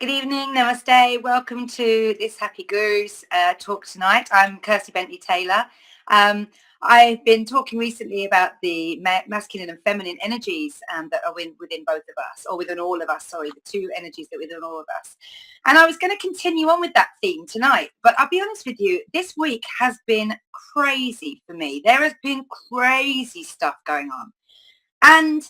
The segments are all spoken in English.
Good evening, namaste. Welcome to this Happy Gurus talk tonight. I'm Kirsty Bentley Taylor. I've been talking recently about the masculine and feminine energies that are within both of us, or within all of us, sorry, the two energies that are within all of us. And I was going to continue on with that theme tonight, but I'll be honest with you, this week has been crazy for me. There has been crazy stuff going on. And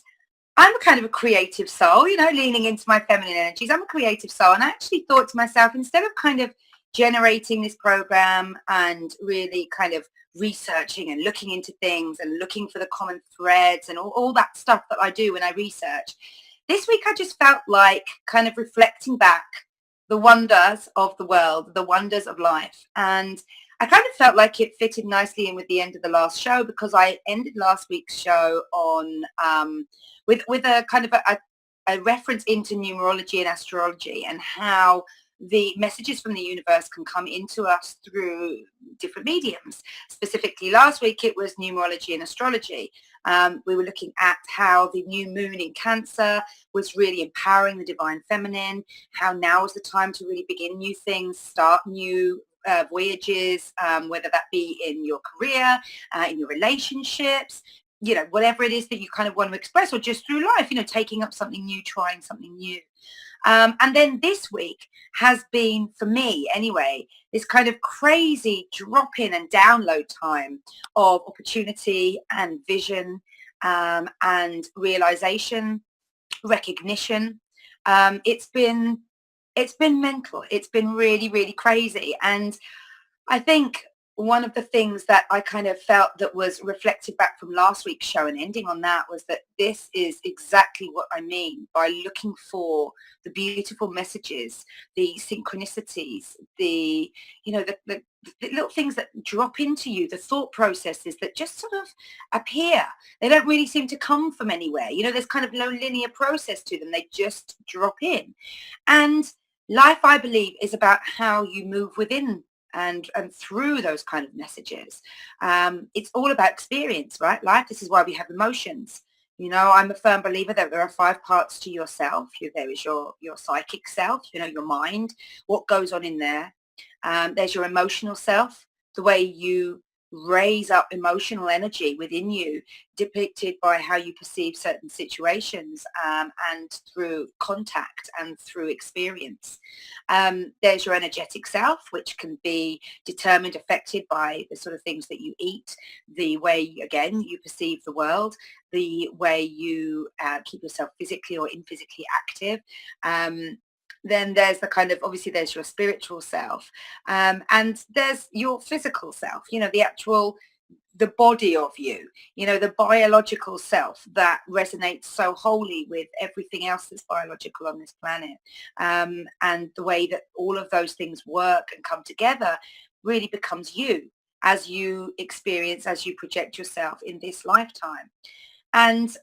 I'm a kind of a creative soul, leaning into my feminine energies. I'm a creative soul. And I actually thought to myself, instead of kind of generating this program and really kind of researching and looking into things and looking for the common threads and all that stuff that I do when I research, this week I just felt like kind of reflecting back the wonders of the world, the wonders of life. And I kind of felt like it fitted nicely in with the end of the last show, because I ended last week's show on with a kind of a reference into numerology and astrology, and how the messages from the universe can come into us through different mediums. Specifically, last week it was numerology and astrology. We were looking at how the new moon in Cancer was really empowering the divine feminine, how now is the time to really begin new things, start new voyages, whether that be in your career, in your relationships, whatever it is that you kind of want to express, or just through life, taking up something new, trying something new. And then this week has been, for me anyway, this kind of crazy drop-in and download time of opportunity and vision, and realization, recognition. It's been mental. It's been really, really crazy. And I think one of the things that I kind of felt that was reflected back from last week's show, and ending on that, was that this is exactly what I mean by looking for the beautiful messages, the synchronicities, the little things that drop into you, the thought processes that just sort of appear. They don't really seem to come from anywhere. There's kind of no linear process to them. They just drop in. And life, I believe, is about how you move within and through those kind of messages. It's all about experience, right? Life, this is why we have emotions. I'm a firm believer that there are 5 parts to yourself. There is your psychic self, your mind, what goes on in there. There's your emotional self, the way you raise up emotional energy within you, depicted by how you perceive certain situations, and through contact and through experience. There's your energetic self, which can be determined, affected by the sort of things that you eat, the way, again, you perceive the world, the way you keep yourself physically or inphysically active. Then there's the kind of, obviously there's your spiritual self, and there's your physical self, the body of you, the biological self that resonates so wholly with everything else that's biological on this planet. And the way that all of those things work and come together really becomes you, as you experience, as you project yourself in this lifetime. And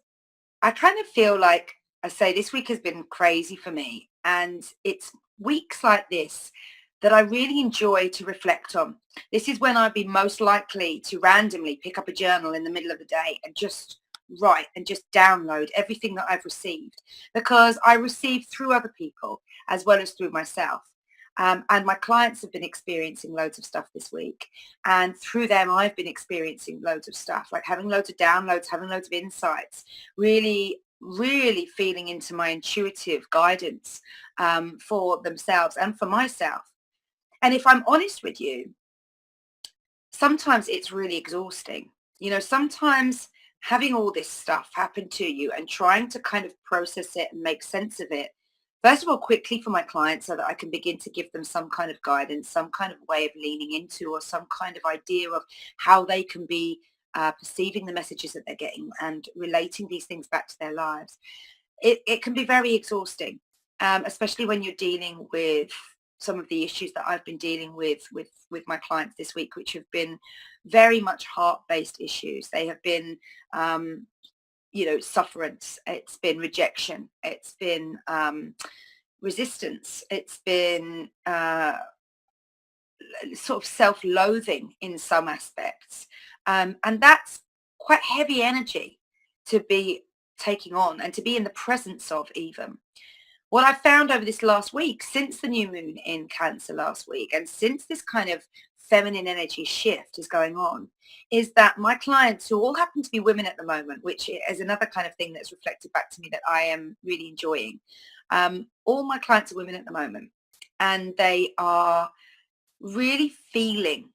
I kind of feel like, I say, this week has been crazy for me. And it's weeks like this that I really enjoy to reflect on. This is when I'd be most likely to randomly pick up a journal in the middle of the day and just write and just download everything that I've received, because I receive through other people as well as through myself. And my clients have been experiencing loads of stuff this week. And through them, I've been experiencing loads of stuff, like having loads of downloads, having loads of insights, really feeling into my intuitive guidance, for themselves and for myself. And if I'm honest with you, sometimes it's really exhausting. Sometimes having all this stuff happen to you and trying to kind of process it and make sense of it, first of all, quickly for my clients, so that I can begin to give them some kind of guidance, some kind of way of leaning into, or some kind of idea of how they can be perceiving the messages that they're getting and relating these things back to their lives. It can be very exhausting, especially when you're dealing with some of the issues that I've been dealing with my clients this week, which have been very much heart-based issues. They have been, sufferance. It's been rejection. It's been resistance. It's been sort of self-loathing in some aspects. And that's quite heavy energy to be taking on and to be in the presence of even. what I found over this last week, since the new moon in Cancer last week, and since this kind of feminine energy shift is going on, is that my clients, who all happen to be women at the moment, which is another kind of thing that's reflected back to me that I am really enjoying. All my clients are women at the moment, and they are really feeling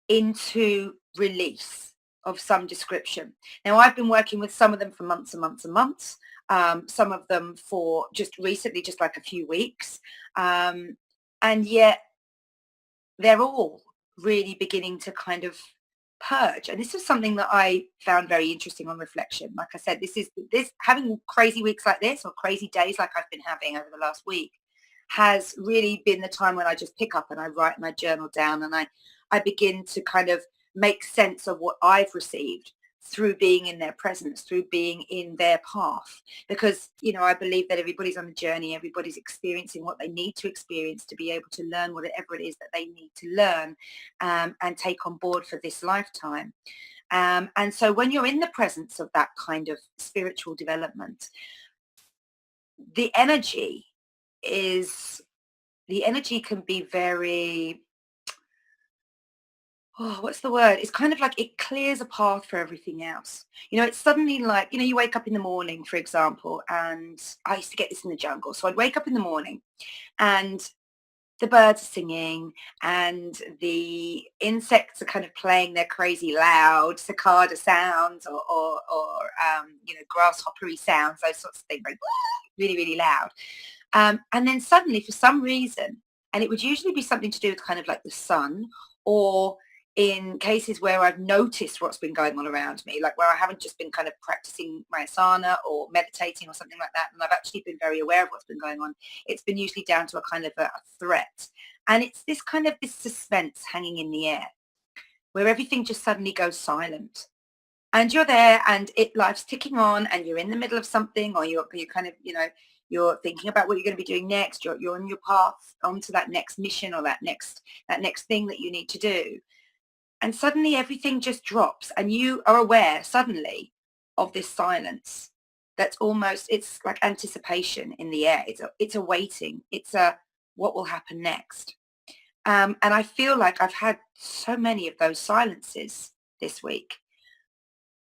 into release of some description. Now, I've been working with some of them for months and months and months, some of them for just recently, just like a few weeks. And yet they're all really beginning to kind of purge. And this is something that I found very interesting on reflection. Like I said, this having crazy weeks like this, or crazy days like I've been having over the last week, has really been the time when I just pick up and I write and I journal down, and I begin to kind of make sense of what I've received through being in their presence, through being in their path. Because, I believe that everybody's on a journey, everybody's experiencing what they need to experience to be able to learn whatever it is that they need to learn, and take on board for this lifetime. And so when you're in the presence of that kind of spiritual development, the energy can be very, what's the word? It's kind of like it clears a path for everything else. It's suddenly like, you wake up in the morning, for example, and I used to get this in the jungle. So I'd wake up in the morning and the birds are singing and the insects are kind of playing their crazy loud cicada sounds, or grasshoppery sounds, those sorts of things, like really, really loud. And then suddenly, for some reason, and it would usually be something to do with kind of like the sun, or in cases where I've noticed what's been going on around me, like where I haven't just been kind of practicing my asana or meditating or something like that, and I've actually been very aware of what's been going on, it's been usually down to a kind of a threat. And it's this kind of this suspense hanging in the air where everything just suddenly goes silent. And you're there and life's ticking on, and you're in the middle of something, or you're kind of, you're thinking about what you're going to be doing next. You're on your path onto that next mission, or that next thing that you need to do. And suddenly everything just drops, and you are aware suddenly of this silence that's almost, it's like anticipation in the air. It's a waiting. It's a what will happen next. And I feel like I've had so many of those silences this week.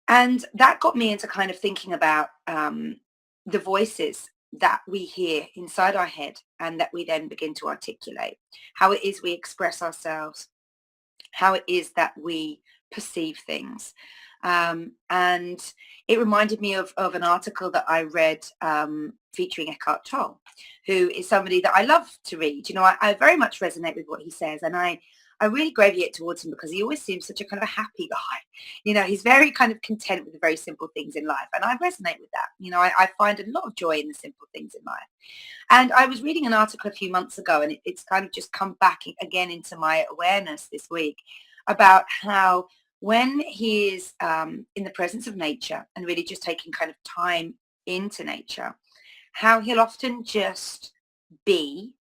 And that got me into kind of thinking about the voices that we hear inside our head and that we then begin to articulate, how it is we express ourselves, how it is that we perceive things. And it reminded me of an article that I read featuring Eckhart Tolle, who is somebody that I love to read. I very much resonate with what he says, and I really gravitate towards him because he always seems such a kind of a happy guy. He's very kind of content with the very simple things in life, and I resonate with that. I find a lot of joy in the simple things in life. And I was reading an article a few months ago, and it's kind of just come back again into my awareness this week, about how when he is in the presence of nature and really just taking kind of time into nature, how he'll often just be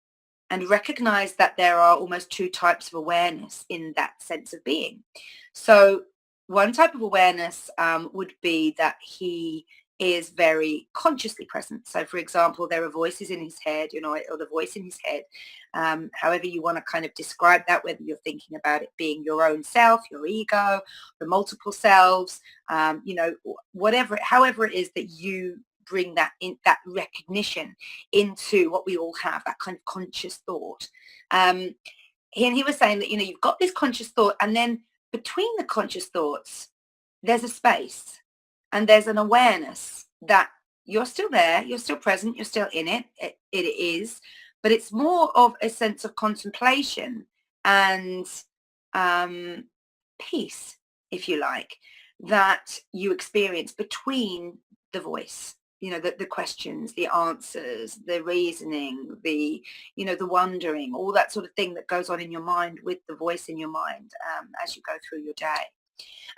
and recognize that there are almost two types of awareness in that sense of being. So one type of awareness would be that he is very consciously present. So for example, there are voices in his head, or the voice in his head, however you want to kind of describe that, whether you're thinking about it being your own self, your ego, the multiple selves, whatever, however it is that you bring that in, that recognition into what we all have, that kind of conscious thought. And he was saying that, you've got this conscious thought, and then between the conscious thoughts, there's a space and there's an awareness that you're still there, you're still present, you're still in it. It is, but it's more of a sense of contemplation and peace, if you like, that you experience between the voice, the questions, the answers, the reasoning, the wondering, all that sort of thing that goes on in your mind with the voice in your mind as you go through your day.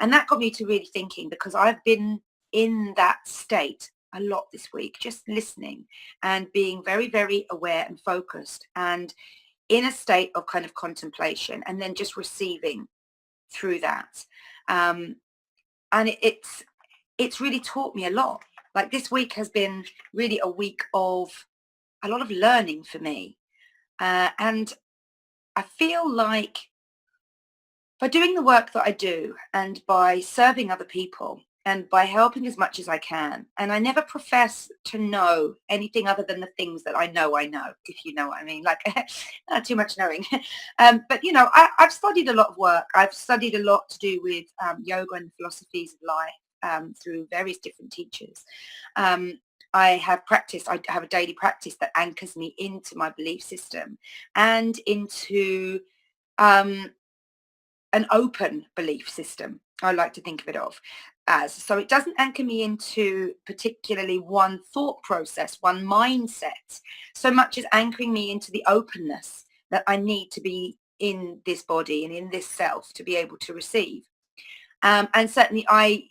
And that got me to really thinking, because I've been in that state a lot this week, just listening and being very, very aware and focused, and in a state of kind of contemplation, and then just receiving through that. And it's really taught me a lot. Like this week has been really a week of a lot of learning for me. And I feel like by doing the work that I do and by serving other people and by helping as much as I can, and I never profess to know anything other than the things that I know, if you know what I mean, like not too much knowing. But, I've studied a lot of work. I've studied a lot to do with yoga and philosophies of life through various different teachers. Um, I have a daily practice that anchors me into my belief system and into um, an open belief system. I like to think of it of as. So it doesn't anchor me into particularly one thought process, one mindset, so much as anchoring me into the openness that I need to be in this body and in this self to be able to receive. And certainly I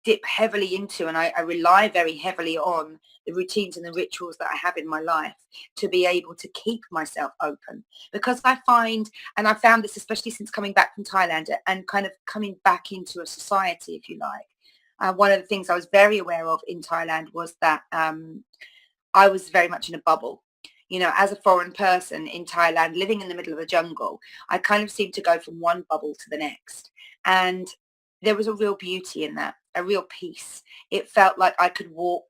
dip heavily into and I rely very heavily on the routines and the rituals that I have in my life to be able to keep myself open. Because I find, and I found this especially since coming back from Thailand and kind of coming back into a society, if you like. One of the things I was very aware of in Thailand was that I was very much in a bubble. As a foreign person in Thailand, living in the middle of the jungle, I kind of seemed to go from one bubble to the next. And there was a real beauty in that, a real peace. It felt like I could walk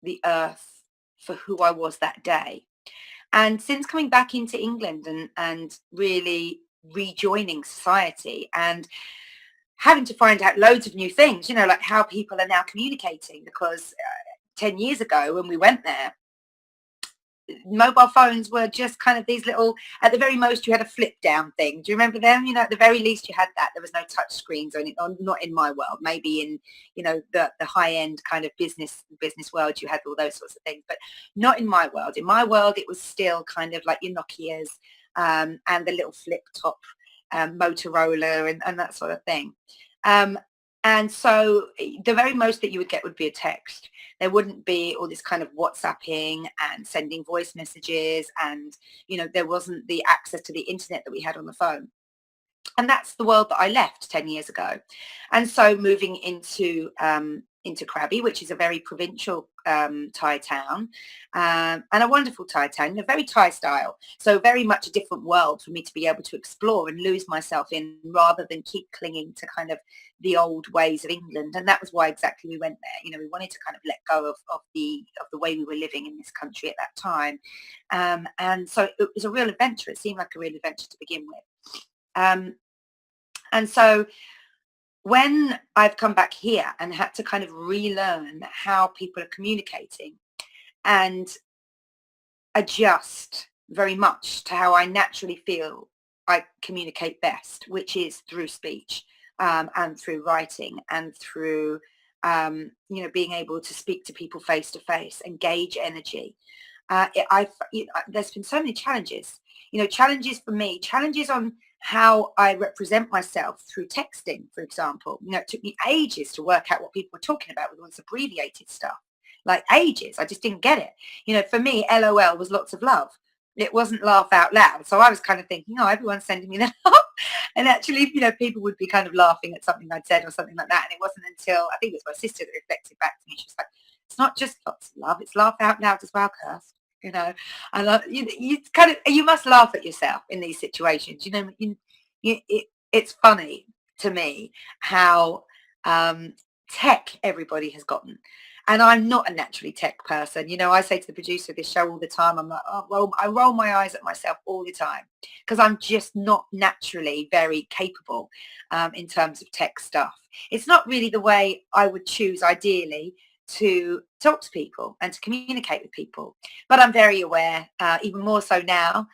the earth for who I was that day. And since coming back into England and really rejoining society and having to find out loads of new things, like how people are now communicating, because 10 years ago when we went there, mobile phones were just kind of these little, at the very most you had a flip down thing. Do you remember them? At the very least you had that. There was no touch screens or anything, or not in my world. Maybe in, the high end kind of business world you had all those sorts of things, but not in my world. In my world it was still kind of like your Nokias and the little flip top Motorola and that sort of thing. Um, and so the very most that you would get would be a text. There wouldn't be all this kind of WhatsApping and sending voice messages, and there wasn't the access to the internet that we had on the phone. And that's the world that I left 10 years ago. And so moving into Krabi, which is a very provincial Thai town, and a wonderful Thai town, very Thai style. So very much a different world for me to be able to explore and lose myself in, rather than keep clinging to kind of the old ways of England. And that was why exactly we went there. We wanted to kind of let go of the way we were living in this country at that time. And so it was a real adventure. It seemed like a real adventure to begin with. And so when I've come back here and had to kind of relearn how people are communicating and adjust very much to how I naturally feel I communicate best, which is through speech and through writing and through, being able to speak to people face to face, engage energy. There's been so many challenges, challenges for me, challenges on how I represent myself through texting, for example. It took me ages to work out what people were talking about with all this abbreviated stuff, like ages. I just didn't get it. For me, LOL was lots of love. It wasn't laugh out loud. So I was kind of thinking, oh, everyone's sending me that. And actually, people would be kind of laughing at something I'd said or something like that. And it wasn't until, I think it was my sister that reflected back to me. She was like, it's not just lots of love, it's laugh out loud as well, Kirst. And you must laugh at yourself in these situations. It's funny to me how tech everybody has gotten. And I'm not a naturally tech person. I say to the producer of this show all the time, I'm like, oh, well, I roll my eyes at myself all the time because I'm just not naturally very capable in terms of tech stuff. It's not really the way I would choose ideally to talk to people and to communicate with people. But I'm very aware, even more so now,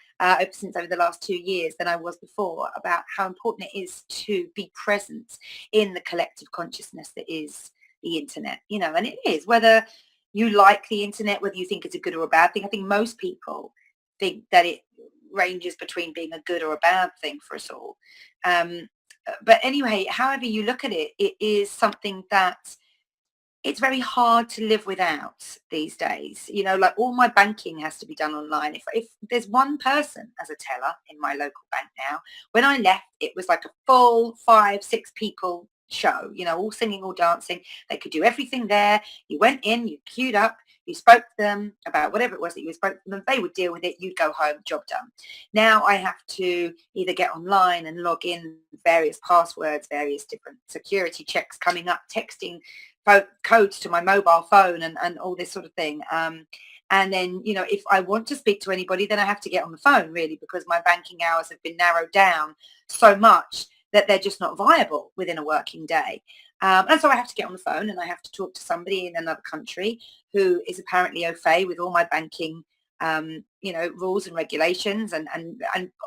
since over the last 2 years than I was before, about how important it is to be present in the collective consciousness that is the internet, and it is, whether you like the internet, whether you think it's a good or a bad thing. I think most people think that it ranges between being a good or a bad thing for us all. But anyway, however you look at it, it is something that it's very hard to live without these days. Like all my banking has to be done online. If there's one person as a teller in my local bank now, when I left, it was like a full 5-6 people show, all singing, all dancing. They could do everything there. You went in, you queued up, you spoke to them about whatever it was that you spoke to them, they would deal with it, you'd go home, job done. Now I have to either get online and log in various passwords, various different security checks coming up, texting codes to my mobile phone and all this sort of thing. And then, if I want to speak to anybody, then I have to get on the phone, really, because my banking hours have been narrowed down so much that they're just not viable within a working day. And so I have to get on the phone and I have to talk to somebody in another country who is apparently au fait with all my banking, rules and regulations and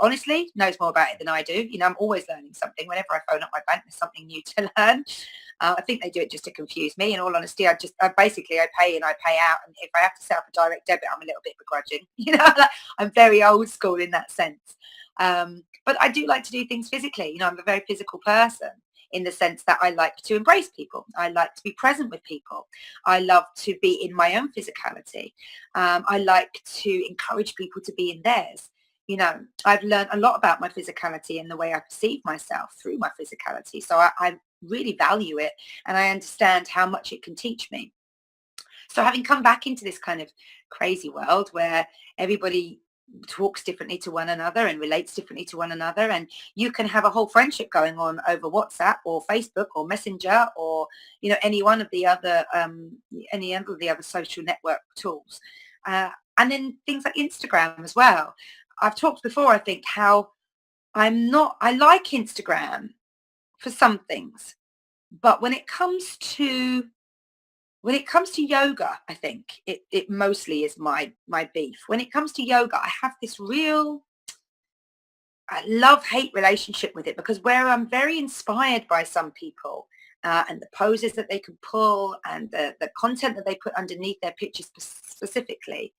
honestly knows more about it than I do. I'm always learning something. Whenever I phone up my bank, there's something new to learn. I think they do it just to confuse me. In all honesty, I pay and I pay out. And if I have to set up a direct debit, I'm a little bit begrudging. I'm very old school in that sense. But I do like to do things physically. I'm a very physical person in the sense that I like to embrace people. I like to be present with people. I love to be in my own physicality. I like to encourage people to be in theirs. I've learned a lot about my physicality and the way I perceive myself through my physicality. So I really value it and I understand how much it can teach me. So having come back into this kind of crazy world where everybody talks differently to one another and relates differently to one another, and you can have a whole friendship going on over WhatsApp or Facebook or Messenger or any one of the other social network tools, and then things like Instagram as well. I've talked before, I think, how I like Instagram for some things, but when it comes to yoga, I think it mostly is my beef. When it comes to yoga, I have this real love-hate relationship with it, because where I'm very inspired by some people and the poses that they can pull and the content that they put underneath their pictures specifically,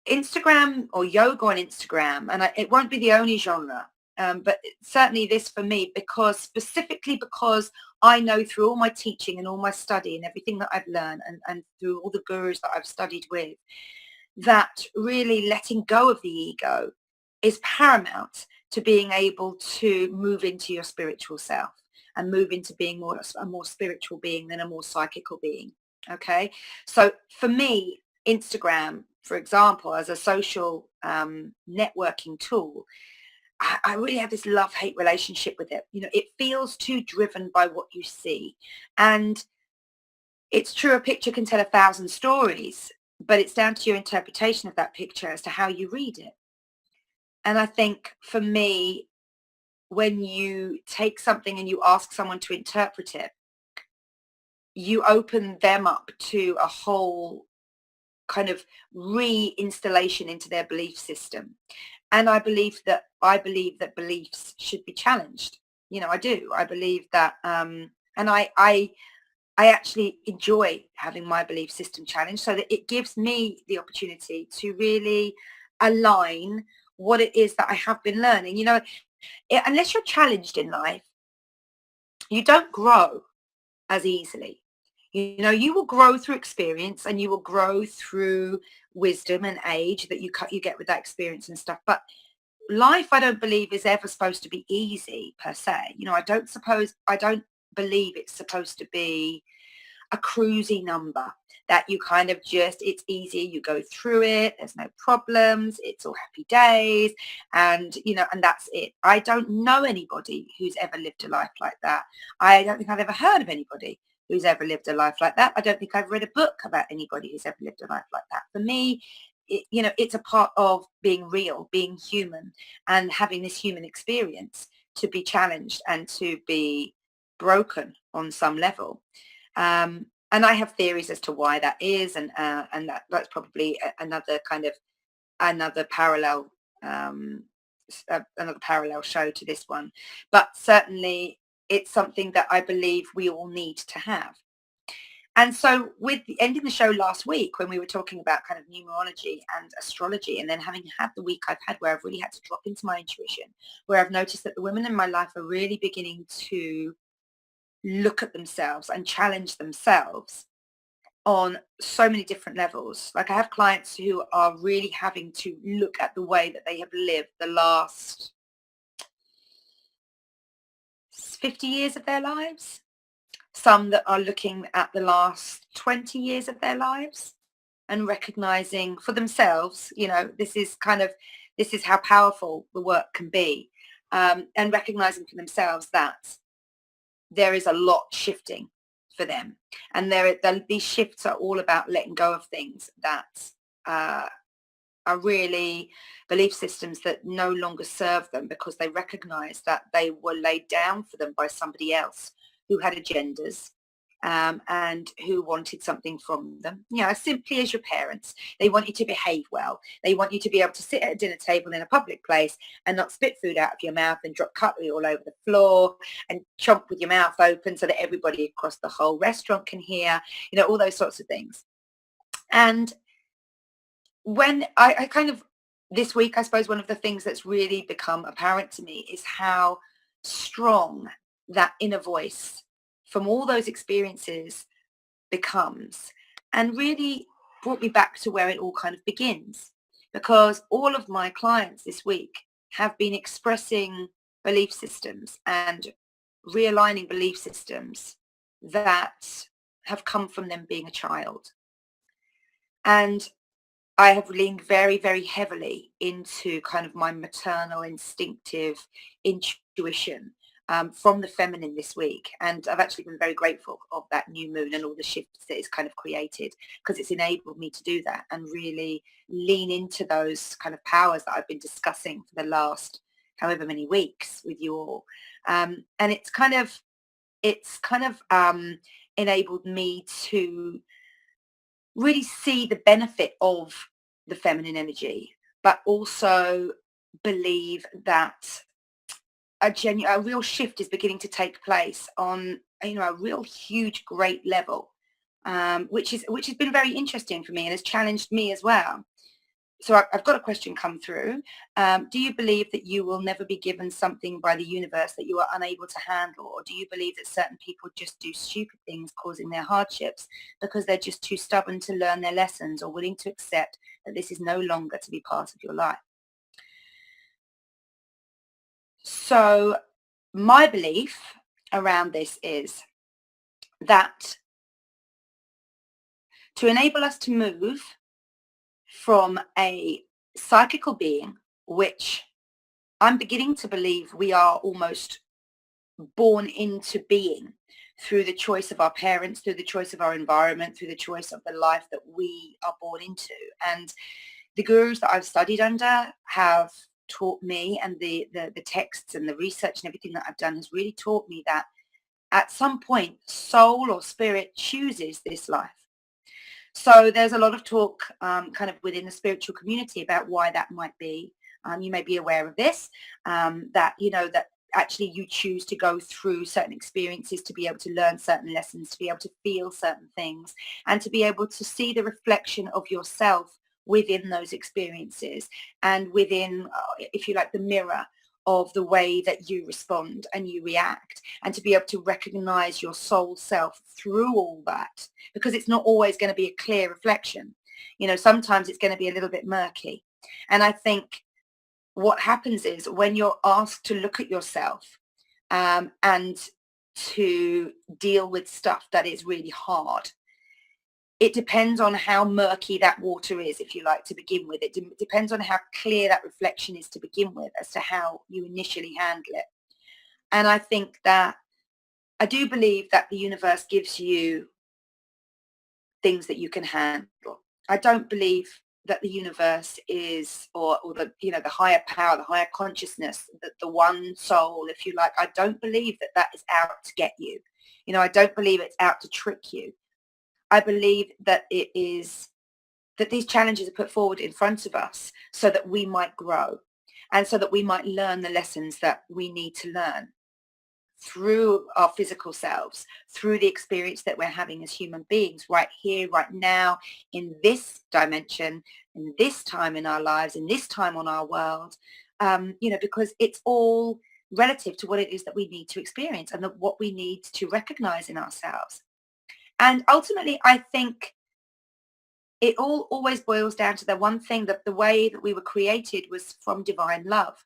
Instagram or yoga on Instagram, and it won't be the only genre, but certainly this for me, specifically because I know through all my teaching and all my study and everything that I've learned and through all the gurus that I've studied with, that really letting go of the ego is paramount to being able to move into your spiritual self and move into being a more spiritual being than a more psychical being. Okay. So for me, Instagram, for example, as a social networking tool, I really have this love-hate relationship with it. It feels too driven by what you see. And it's true, a picture can tell 1,000 stories, but it's down to your interpretation of that picture as to how you read it. And I think for me, when you take something and you ask someone to interpret it, you open them up to a whole kind of reinstallation into their belief system. And I believe that beliefs should be challenged. I do. I believe that, and I actually enjoy having my belief system challenged, so that it gives me the opportunity to really align what it is that I have been learning. Unless you're challenged in life, you don't grow as easily. You will grow through experience and you will grow through wisdom and age that you get with that experience and stuff. But life, I don't believe, is ever supposed to be easy per se. I don't believe it's supposed to be a cruisy number that you kind of it's easy, you go through it, there's no problems, it's all happy days, and that's it. I don't know anybody who's ever lived a life like that. I don't think I've ever heard of anybody who's ever lived a life like that. I don't think I've read a book about anybody who's ever lived a life like that. For me, it's a part of being real, being human, and having this human experience to be challenged and to be broken on some level. And I have theories as to why that is, and that's probably another parallel another parallel show to this one. But certainly, it's something that I believe we all need to have. And so with ending the show last week, when we were talking about kind of numerology and astrology, and then having had the week I've had where I've really had to drop into my intuition, where I've noticed that the women in my life are really beginning to look at themselves and challenge themselves on so many different levels. Like, I have clients who are really having to look at the way that they have lived the last 50 years of their lives. Some that are looking at the last 20 years of their lives. and recognizing for themselves, this is how powerful the work can be, and recognizing for themselves that there is a lot shifting for them, and these shifts are all about letting go of things that uh, are really belief systems that no longer serve them, because they recognize that they were laid down for them by somebody else who had agendas, and who wanted something from them. As simply as your parents. They want you to behave well. They want you to be able to sit at a dinner table in a public place and not spit food out of your mouth and drop cutlery all over the floor and chomp with your mouth open so that everybody across the whole restaurant can hear, all those sorts of things. And when I kind of, this week, I suppose one of the things that's really become apparent to me is how strong that inner voice from all those experiences becomes, and really brought me back to where it all kind of begins, because all of my clients this week have been expressing belief systems and realigning belief systems that have come from them being a child. And I have leaned very, very heavily into kind of my maternal instinctive intuition, from the feminine this week. And I've actually been very grateful of that new moon and all the shifts that it's kind of created, because it's enabled me to do that and really lean into those kind of powers that I've been discussing for the last however many weeks with you all. And it's kind of enabled me to really see the benefit of the feminine energy, but also believe that a real shift is beginning to take place on, a real huge, great level, which has been very interesting for me and has challenged me as well. So I've got a question come through. Do you believe that you will never be given something by the universe that you are unable to handle? Or do you believe that certain people just do stupid things causing their hardships because they're just too stubborn to learn their lessons or willing to accept that this is no longer to be part of your life? So my belief around this is that to enable us to move from a psychical being, which I'm beginning to believe we are almost born into being through the choice of our parents, through the choice of our environment, through the choice of the life that we are born into. And the gurus that I've studied under have taught me, and the texts and the research and everything that I've done has really taught me that at some point, soul or spirit chooses this life. So there's a lot of talk, kind of within the spiritual community, about why that might be. You may be aware of this, that, that actually you choose to go through certain experiences to be able to learn certain lessons, to be able to feel certain things, and to be able to see the reflection of yourself within those experiences and within, if you like, the mirror of the way that you respond and you react, and to be able to recognize your soul self through all that, because it's not always going to be a clear reflection. Sometimes it's going to be a little bit murky. And I think what happens is when you're asked to look at yourself, and to deal with stuff that is really hard, it depends on how murky that water is, if you like, to begin with. It depends on how clear that reflection is to begin with as to how you initially handle it. And I think that I do believe that the universe gives you things that you can handle. I don't believe that the universe is, or the, the higher power, the higher consciousness, the one soul, if you like, I don't believe that that is out to get you. I don't believe it's out to trick you. I believe that it is, that these challenges are put forward in front of us so that we might grow, and so that we might learn the lessons that we need to learn through our physical selves, through the experience that we're having as human beings right here, right now, in this dimension, in this time in our lives, in this time on our world, because it's all relative to what it is that we need to experience and what we need to recognize in ourselves. And ultimately, I think it all always boils down to the one thing, that the way that we were created was from divine love,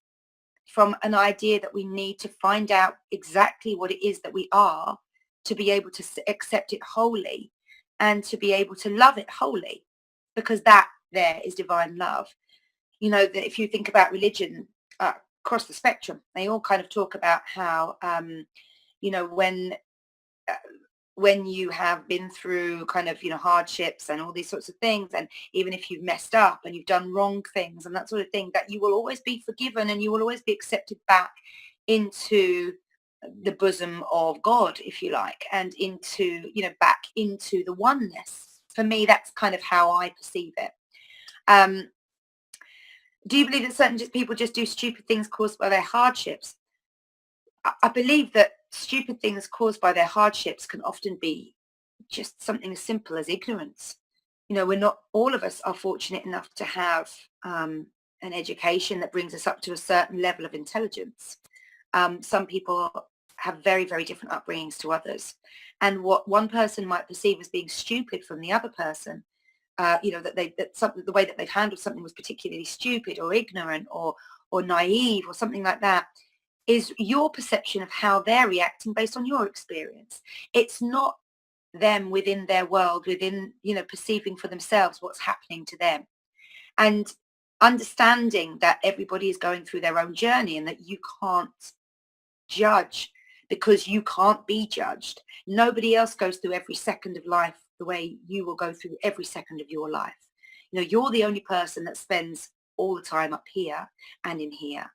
from an idea that we need to find out exactly what it is that we are, to be able to accept it wholly and to be able to love it wholly. because that there is divine love. You know, that if you think about religion across the spectrum, they all kind of talk about how, you know, uh, when you have been through kind of, you know, hardships and all these sorts of things, and even if you've messed up and you've done wrong things and that sort of thing, that you will always be forgiven and you will always be accepted back into the bosom of God, if you like, and into, you know, back into the oneness. For me, that's kind of how I perceive it. Um, do you believe that certain people just do stupid things caused by their hardships? I believe that stupid things caused by their hardships can often be just something as simple as ignorance. You know, we're not, all of us are fortunate enough to have an education that brings us up to a certain level of intelligence. Some people have very, very different upbringings to others. And what one person might perceive as being stupid from the other person, you know, that something, the way that they've handled something was particularly stupid or ignorant or naive or something like that, is your perception of how they're reacting based on your experience. It's not them within their world, within, you know, perceiving for themselves what's happening to them. And understanding that everybody is going through their own journey and that you can't judge because you can't be judged. Nobody else goes through every second of life the way you will go through every second of your life. You know, you're the only person that spends all the time up here and in here,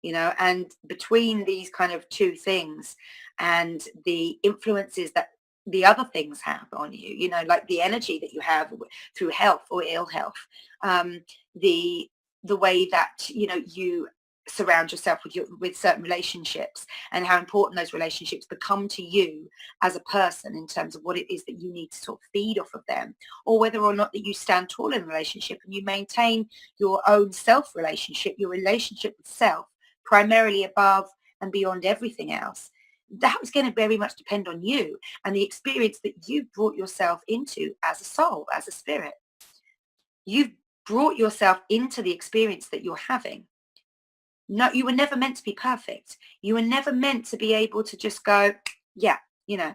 you know, and between these kind of two things and the influences that the other things have on you, you know, like the energy that you have through health or ill health, um, the the way that, you know, you surround yourself with certain relationships and how important those relationships become to you as a person in terms of what it is that you need to sort of feed off of them, or whether or not that you stand tall in a relationship and you maintain your own self relationship, your relationship with self primarily above and beyond everything else. That was going to very much depend on you and the experience that you brought yourself into as a soul, as a spirit. You've brought yourself into the experience that you're having. No, you were never meant to be perfect. You were never meant to be able to just go, yeah, you know,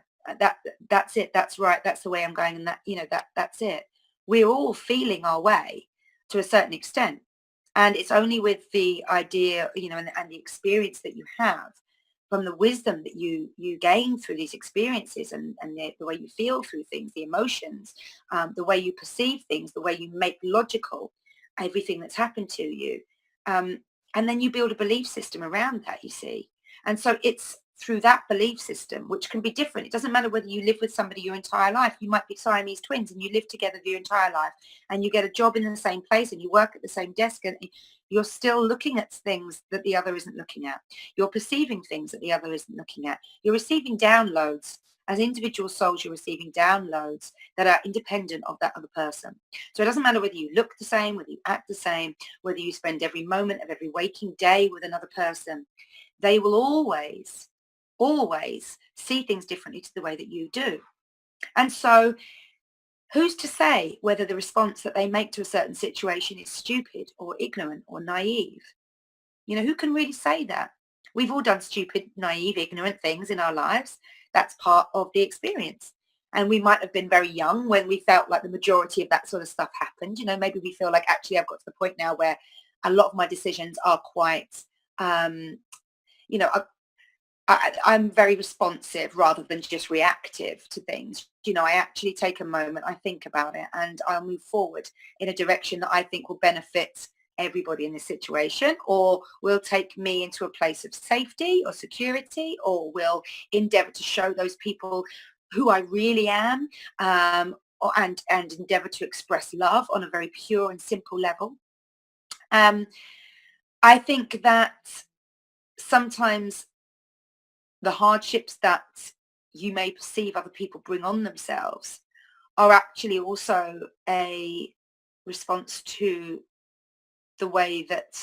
that's it. That's right. That's the way I'm going. And that, you know, that's it. We're all feeling our way to a certain extent. And it's only with the idea, you know, and the experience that you have from the wisdom that you gain through these experiences and the way you feel through things, the emotions, the way you perceive things, the way you make logical everything that's happened to you. Um, and then you build a belief system around that, you see. And so it's through that belief system, which can be different. It doesn't matter whether you live with somebody your entire life. You might be Siamese twins and you live together your entire life and you get a job in the same place and you work at the same desk and you're still looking at things that the other isn't looking at. You're perceiving things that the other isn't looking at. You're receiving downloads. As individual souls, you're receiving downloads that are independent of that other person. So it doesn't matter whether you look the same, whether you act the same, whether you spend every moment of every waking day with another person. They will always, always see things differently to the way that you do. And so who's to say whether the response that they make to a certain situation is stupid or ignorant or naive? You know, who can really say that? We've all done stupid, naive, ignorant things in our lives. That's part of the experience. And we might have been very young when we felt like the majority of that sort of stuff happened. You know, maybe we feel like actually I've got to the point now where a lot of my decisions are quite, um, you know, I'm very responsive rather than just reactive to things. You know, I actually take a moment, I think about it, and I'll move forward in a direction that I think will benefit everybody in this situation, or will take me into a place of safety or security, or will endeavor to show those people who I really am, and endeavor to express love on a very pure and simple level. Um, I think that sometimes the hardships that you may perceive other people bring on themselves are actually also a response to the way that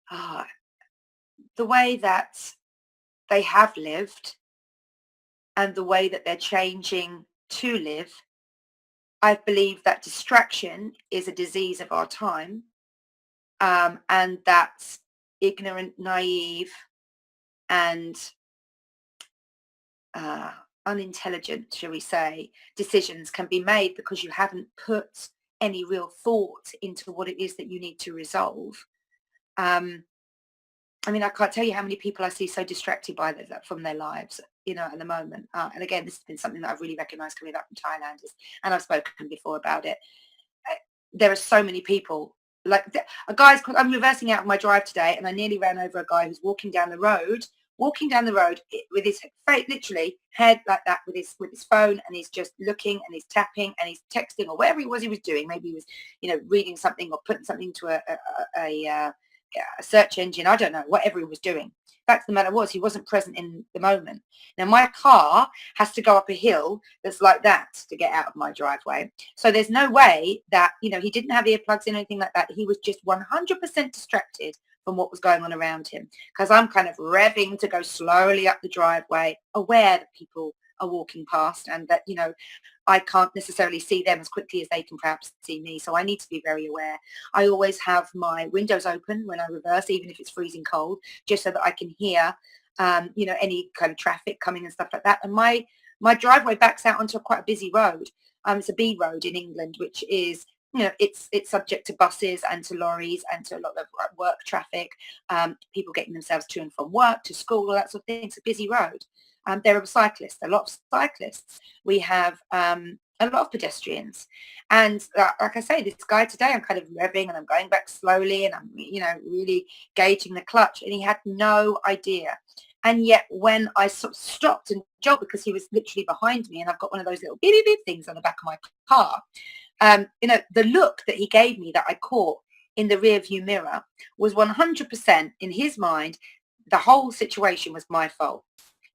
uh, the way that they have lived and the way that they're changing to live. I believe that distraction is a disease of our time, and that ignorant, naive, and unintelligent, shall we say, decisions can be made because you haven't put any real thought into what it is that you need to resolve. Um, I mean, I can't tell you how many people I see so distracted by that from their lives, at the moment. And again, this has been something that I've really recognised coming back from Thailand, and I've spoken before about it. Uh, There are so many people. Like a guy's. I'm reversing out of my drive today, and I nearly ran over a guy who's walking down the road with his face, literally head like that, with his phone, and he's just looking and he's tapping and he's texting or whatever he was doing. Maybe he was, reading something or putting something to a search engine. I don't know, whatever he was doing. Fact of the matter was, he wasn't present in the moment. Now, my car has to go up a hill that's like that to get out of my driveway. So there's no way that, he didn't have earplugs in or anything like that. He was just 100% distracted from what was going on around him, because I'm kind of revving to go slowly up the driveway, aware that people are walking past and that, I can't necessarily see them as quickly as they can perhaps see me. So I need to be very aware. I always have my windows open when I reverse, even if it's freezing cold, just so that I can hear, any kind of traffic coming and stuff like that. And my driveway backs out onto quite a busy road. It's a B road in England, which is, it's subject to buses and to lorries and to a lot of work traffic, people getting themselves to and from work, to school, all that sort of thing. It's a busy road. There are cyclists, a lot of cyclists. We have a lot of pedestrians. And like I say, this guy today, I'm kind of revving and I'm going back slowly and I'm, really gauging the clutch. And he had no idea. And yet when I sort of stopped and jolted, because he was literally behind me and I've got one of those little beep, beep, beep things on the back of my car, the look that he gave me that I caught in the rear view mirror was 100% in his mind. The whole situation was my fault,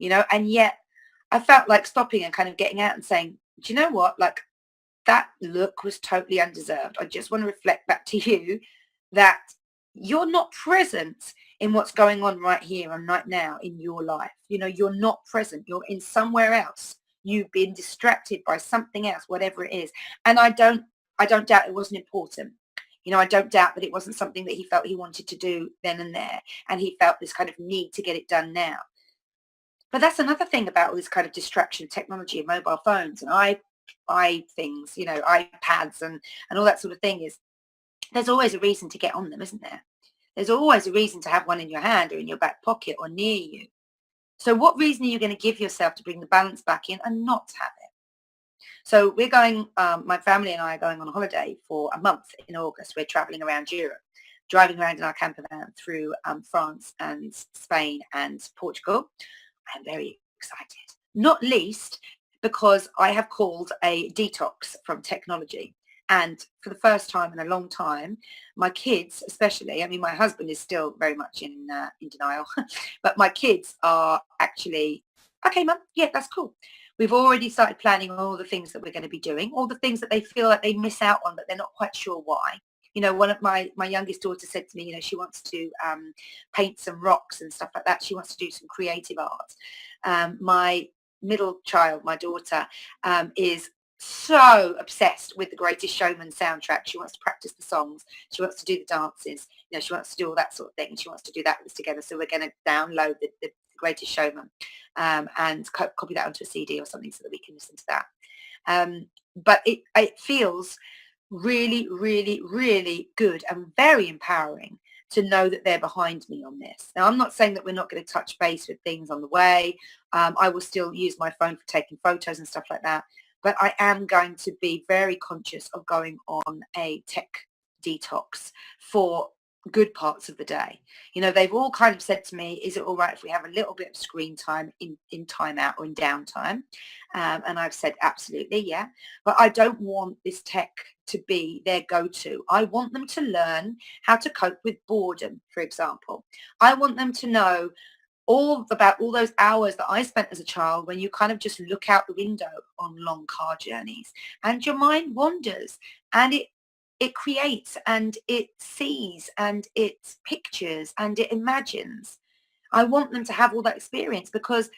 and yet I felt like stopping and kind of getting out and saying, do you know what? Like, that look was totally undeserved. I just want to reflect back to you that you're not present in what's going on right here and right now in your life. You're not present. You're in somewhere else. You've been distracted by something else, whatever it is. And I don't doubt it wasn't important. I don't doubt that it wasn't something that he felt he wanted to do then and there. And he felt this kind of need to get it done now. But that's another thing about all this kind of distraction, technology and mobile phones and i things, iPads and all that sort of thing, is there's always a reason to get on them, isn't there? There's always a reason to have one in your hand or in your back pocket or near you. So what reason are you going to give yourself to bring the balance back in and not have it? So we're going, my family and I are going on a holiday for a month in August. We're traveling around Europe, driving around in our camper van through France and Spain and Portugal. I'm very excited, not least because I have called a detox from technology. And for the first time in a long time, my kids especially, I mean, my husband is still very much in denial, but my kids are actually, okay, Mum, yeah, that's cool. We've already started planning all the things that we're going to be doing, all the things that they feel like they miss out on, but they're not quite sure why. One of my youngest daughter said to me, she wants to paint some rocks and stuff like that. She wants to do some creative art. My middle child, my daughter, is so obsessed with the Greatest Showman soundtrack. She wants to practice the songs. She wants to do the dances. She wants to do all that sort of thing. She wants to do that with us together. So we're going to download the Greatest Showman and copy that onto a CD or something so that we can listen to that. But it feels really, really, really good and very empowering to know that they're behind me on this. Now, I'm not saying that we're not going to touch base with things on the way. I will still use my phone for taking photos and stuff like that. But I am going to be very conscious of going on a tech detox for good parts of the day. They've all kind of said to me, is it all right if we have a little bit of screen time in time out or in downtime? And I've said, absolutely, yeah. But I don't want this tech to be their go-to. I want them to learn how to cope with boredom, for example. I want them to know all about all those hours that I spent as a child when you kind of just look out the window on long car journeys and your mind wanders and it creates and it sees and it pictures and it imagines. I want them to have all that experience because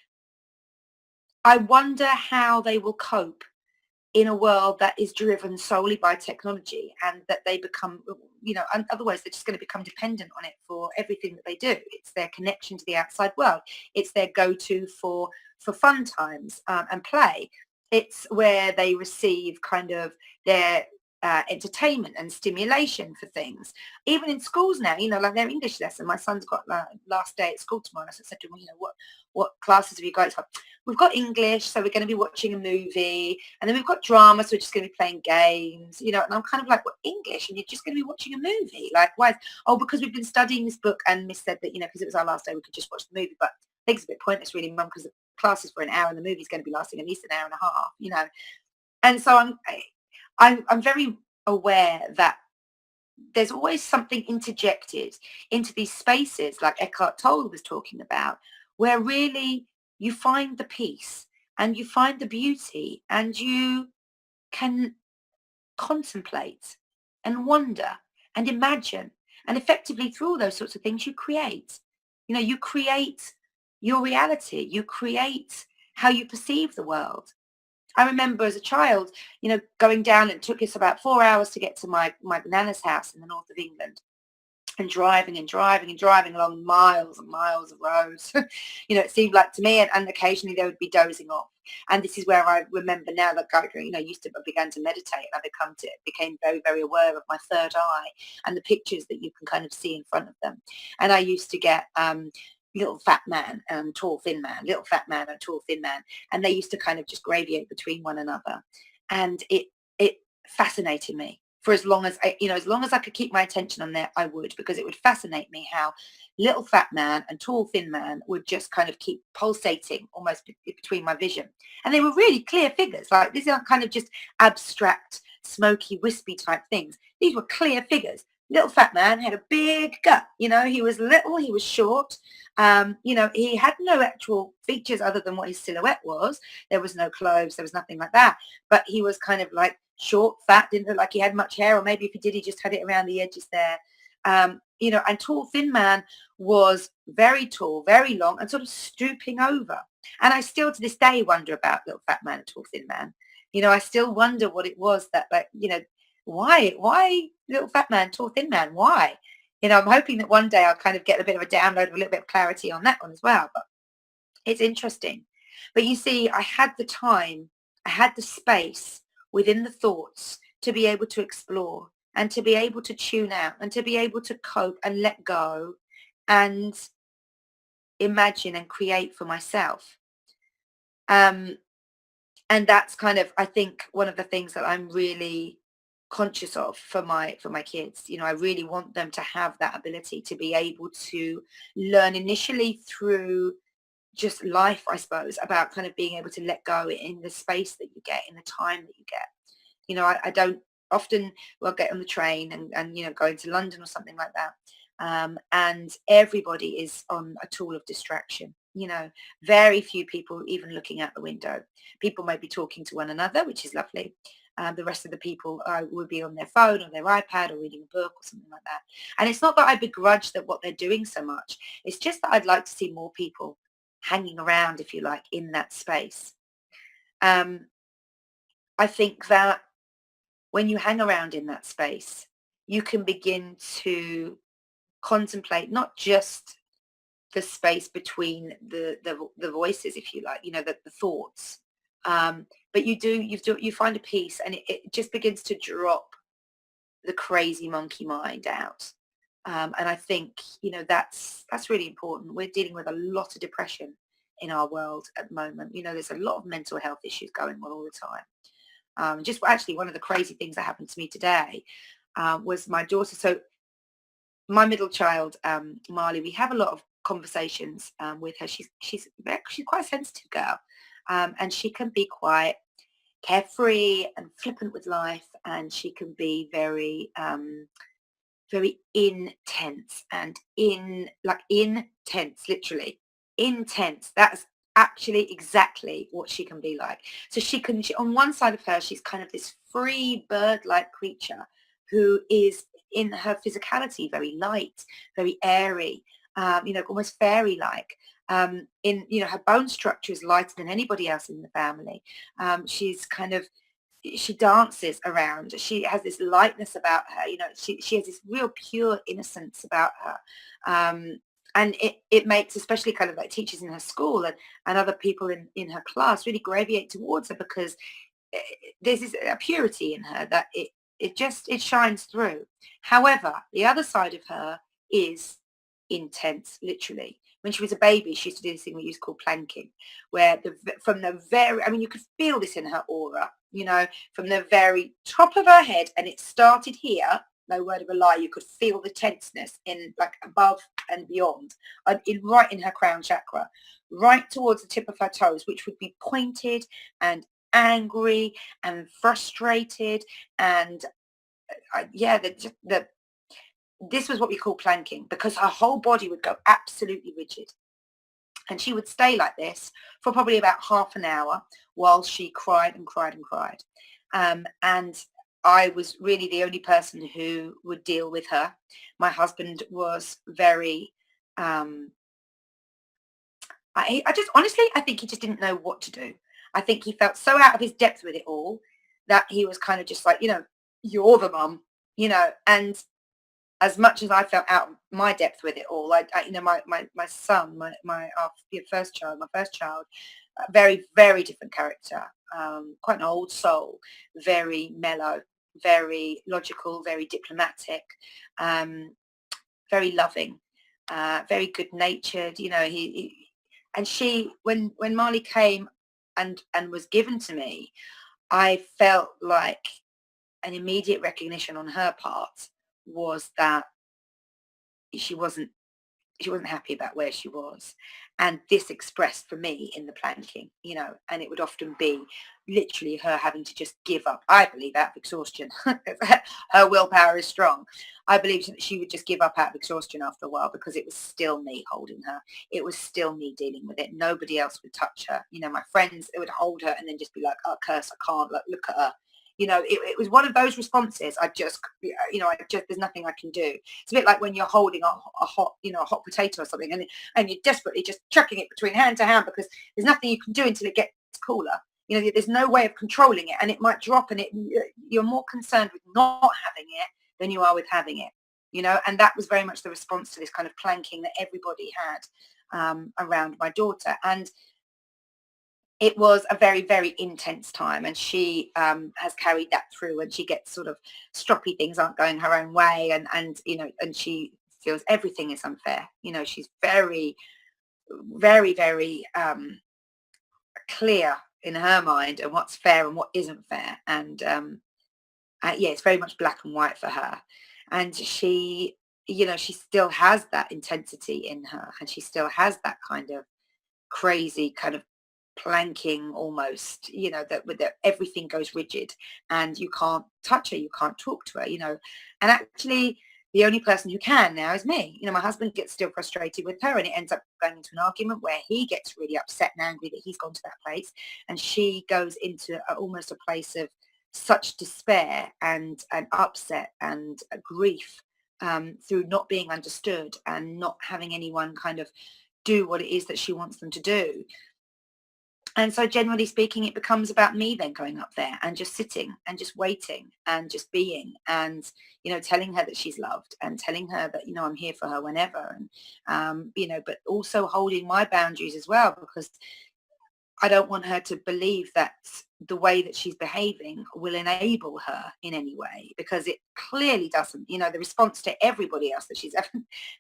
I wonder how they will cope in a world that is driven solely by technology, and that they become, and otherwise they're just going to become dependent on it for everything that they do. It's their connection to the outside world. It's their go-to for fun times, and play. It's where they receive kind of their entertainment and stimulation for things. Even in schools now, like their English lesson. My son's got last day at school tomorrow. So I said to him, what classes have you got? He's like, we've got English, so we're going to be watching a movie, and then we've got drama, so we're just going to be playing games, and I'm kind of like, what, English, and you're just going to be watching a movie? Like, why? Oh, because we've been studying this book, and Miss said that, because it was our last day, we could just watch the movie. But I think it's a bit pointless, really, Mum, because the class is for an hour, and the movie's going to be lasting at least an hour and a half, And so I'm very aware that there's always something interjected into these spaces, like Eckhart Tolle was talking about, where really you find the peace and you find the beauty, and you can contemplate and wonder and imagine. And effectively, through all those sorts of things, you create. You create your reality. You create how you perceive the world. I remember as a child, going down, it took us about 4 hours to get to my nana's house in the north of England, and driving and driving and driving along miles and miles of roads. It seemed like to me, and occasionally they would be dozing off. And this is where I remember now that I, began to meditate, and I became very, very aware of my third eye and the pictures that you can kind of see in front of them. And I used to get little fat man and tall thin man, little fat man and tall thin man, and they used to kind of just gradate between one another, and it fascinated me for as long as as long as I could keep my attention on there, I would, because it would fascinate me how little fat man and tall thin man would just kind of keep pulsating almost between my vision, and they were really clear figures. Like, these aren't kind of just abstract, smoky, wispy type things. These were clear figures. Little fat man had a big gut. He was little, he was short. He had no actual features other than what his silhouette was. There was no clothes, there was nothing like that. But he was kind of like short, fat, didn't look like he had much hair, or maybe if he did, he just had it around the edges there. And tall, thin man was very tall, very long, and sort of stooping over. And I still to this day wonder about little fat man and tall, thin man. I still wonder what it was that, why little fat man, tall, thin man? Why? I'm hoping that one day I'll kind of get a bit of a download, a little bit of clarity on that one as well. But it's interesting. But you see, I had the time, I had the space within the thoughts to be able to explore, and to be able to tune out, and to be able to cope and let go and imagine and create for myself. And that's kind of, I think, one of the things that I'm really conscious of for my kids. I really want them to have that ability to be able to learn initially through just life, I suppose, about kind of being able to let go in the space that you get, in the time that you get. I don't often, well, get on the train and go into London or something like that. And everybody is on a tool of distraction. Very few people even looking out the window. People may be talking to one another, which is lovely. The rest of the people would be on their phone or their iPad or reading a book or something like that. And it's not that I begrudge that what they're doing so much. It's just that I'd like to see more people hanging around, if you like, in that space. I think that when you hang around in that space, you can begin to contemplate not just the space between the voices, if you like, the thoughts, but you find a peace, and it just begins to drop the crazy monkey mind out. And I think that's really important. We're dealing with a lot of depression in our world at the moment. There's a lot of mental health issues going on all the time. Just actually, one of the crazy things that happened to me today was my daughter. So my middle child, Marley, we have a lot of conversations with her. She's quite a sensitive girl, and she can be quite carefree and flippant with life, and she can be very very intense and intense, literally intense. That's actually exactly what she can be like. So on one side of her, she's kind of this free bird-like creature who is in her physicality very light, very airy, almost fairy-like. Her bone structure is lighter than anybody else in the family. She's kind of she dances around. She has this lightness about her. She has this real pure innocence about her. And it makes especially kind of like teachers in her school and other people in her class really gravitate towards her because eh, there's this a purity in her that it shines through. However, the other side of her is intense, literally. When she was a baby, she used to do this thing we used to call planking, where from the very, I mean, you could feel this in her aura, from the very top of her head, and it started here. No word of a lie, you could feel the tenseness in like above and beyond, right in her crown chakra, right towards the tip of her toes, which would be pointed and angry and frustrated and yeah, this was what we call planking because her whole body would go absolutely rigid. And she would stay like this for probably about half an hour while she cried and cried and cried. And I was really the only person who would deal with her. My husband was very, I just honestly, I think he just didn't know what to do. I think he felt so out of his depth with it all that he was kind of just like, you're the mum, and as much as I felt out of my depth with it all, my son, my first child, very, very different character, quite an old soul, very mellow, very logical, very diplomatic, um, very loving, very good natured. And when Marley came and was given to me, I felt like an immediate recognition on her part was that she wasn't she wasn't happy about where she was, and this expressed for me in the planking, and it would often be literally her having to just give up. I believe out of exhaustion. Her willpower is strong. I believe that she would just give up out of exhaustion after a while because it was still me holding her. It was still me dealing with it. Nobody else would touch her. My friends, they would hold her and then just be like, oh curse, I can't, like, look at her. It was one of those responses. There's nothing I can do. It's a bit like when you're holding a hot potato or something, and you're desperately just chucking it between hand to hand because there's nothing you can do until it gets cooler. There's no way of controlling it, and it might drop, and you're more concerned with not having it than you are with having it. And that was very much the response to this kind of planking that everybody had around my daughter. And it was a very, very intense time, and she has carried that through, and she gets sort of stroppy, things aren't going her own way, and she feels everything is unfair. She's very, very, very clear in her mind and what's fair and what isn't fair. And yeah, it's very much black and white for her. And she still has that intensity in her, and she still has that kind of crazy kind of planking almost, that everything goes rigid and you can't touch her, you can't talk to her, and actually the only person who can now is me. My husband gets still frustrated with her, and it ends up going into an argument where he gets really upset and angry that he's gone to that place, and she goes into almost a place of such despair and upset and grief, through not being understood and not having anyone kind of do what it is that she wants them to do. And so generally speaking, it becomes about me then going up there and just sitting and just waiting and just being and, telling her that she's loved and telling her that, I'm here for her whenever. And, but also holding my boundaries as well, because I don't want her to believe that the way that she's behaving will enable her in any way, because it clearly doesn't. The response to everybody else that she's ever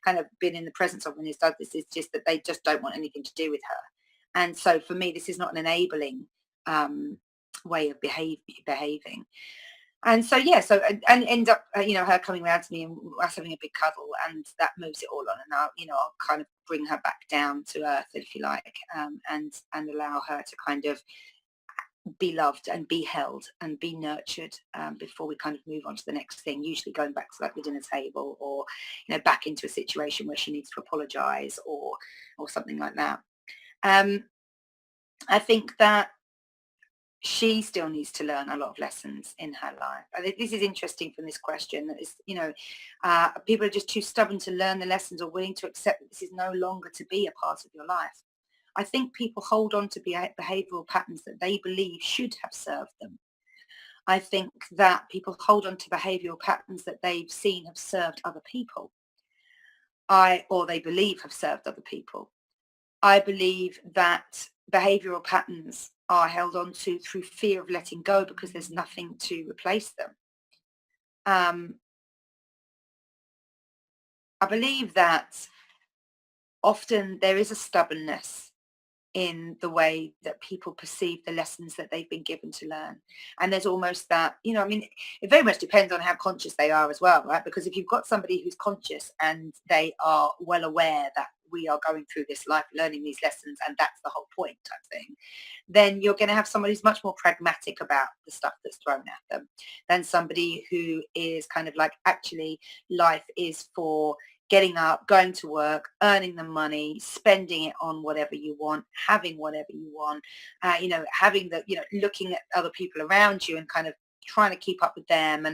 kind of been in the presence of when he's done this is just that they just don't want anything to do with her. And so for me, this is not an enabling way of behaving. And so, yeah, and end up, her coming around to me and us having a big cuddle, and that moves it all on. And I'll kind of bring her back down to earth, if you like, and allow her to kind of be loved and be held and be nurtured, before we kind of move on to the next thing, usually going back to like the dinner table, or, back into a situation where she needs to apologize or something like that. I think that she still needs to learn a lot of lessons in her life. I think this is interesting from this question. That is, people are just too stubborn to learn the lessons or willing to accept that this is no longer to be a part of your life. I think people hold on to behavioral patterns that they believe should have served them. I think that people hold on to behavioral patterns that they've seen have served other people. Or they believe have served other people. I believe that behavioral patterns are held on to through fear of letting go because there's nothing to replace them. Um, I believe that often there is a stubbornness in the way that people perceive the lessons that they've been given to learn. And there's almost that, I mean, it very much depends on how conscious they are as well, right? Because if you've got somebody who's conscious and they are well aware that we are going through this life learning these lessons and that's the whole point type thing, then you're going to have somebody who's much more pragmatic about the stuff that's thrown at them than somebody who is kind of like, actually, life is for getting up, going to work, earning the money, spending it on whatever you want, having whatever you want, having the, looking at other people around you and kind of trying to keep up with them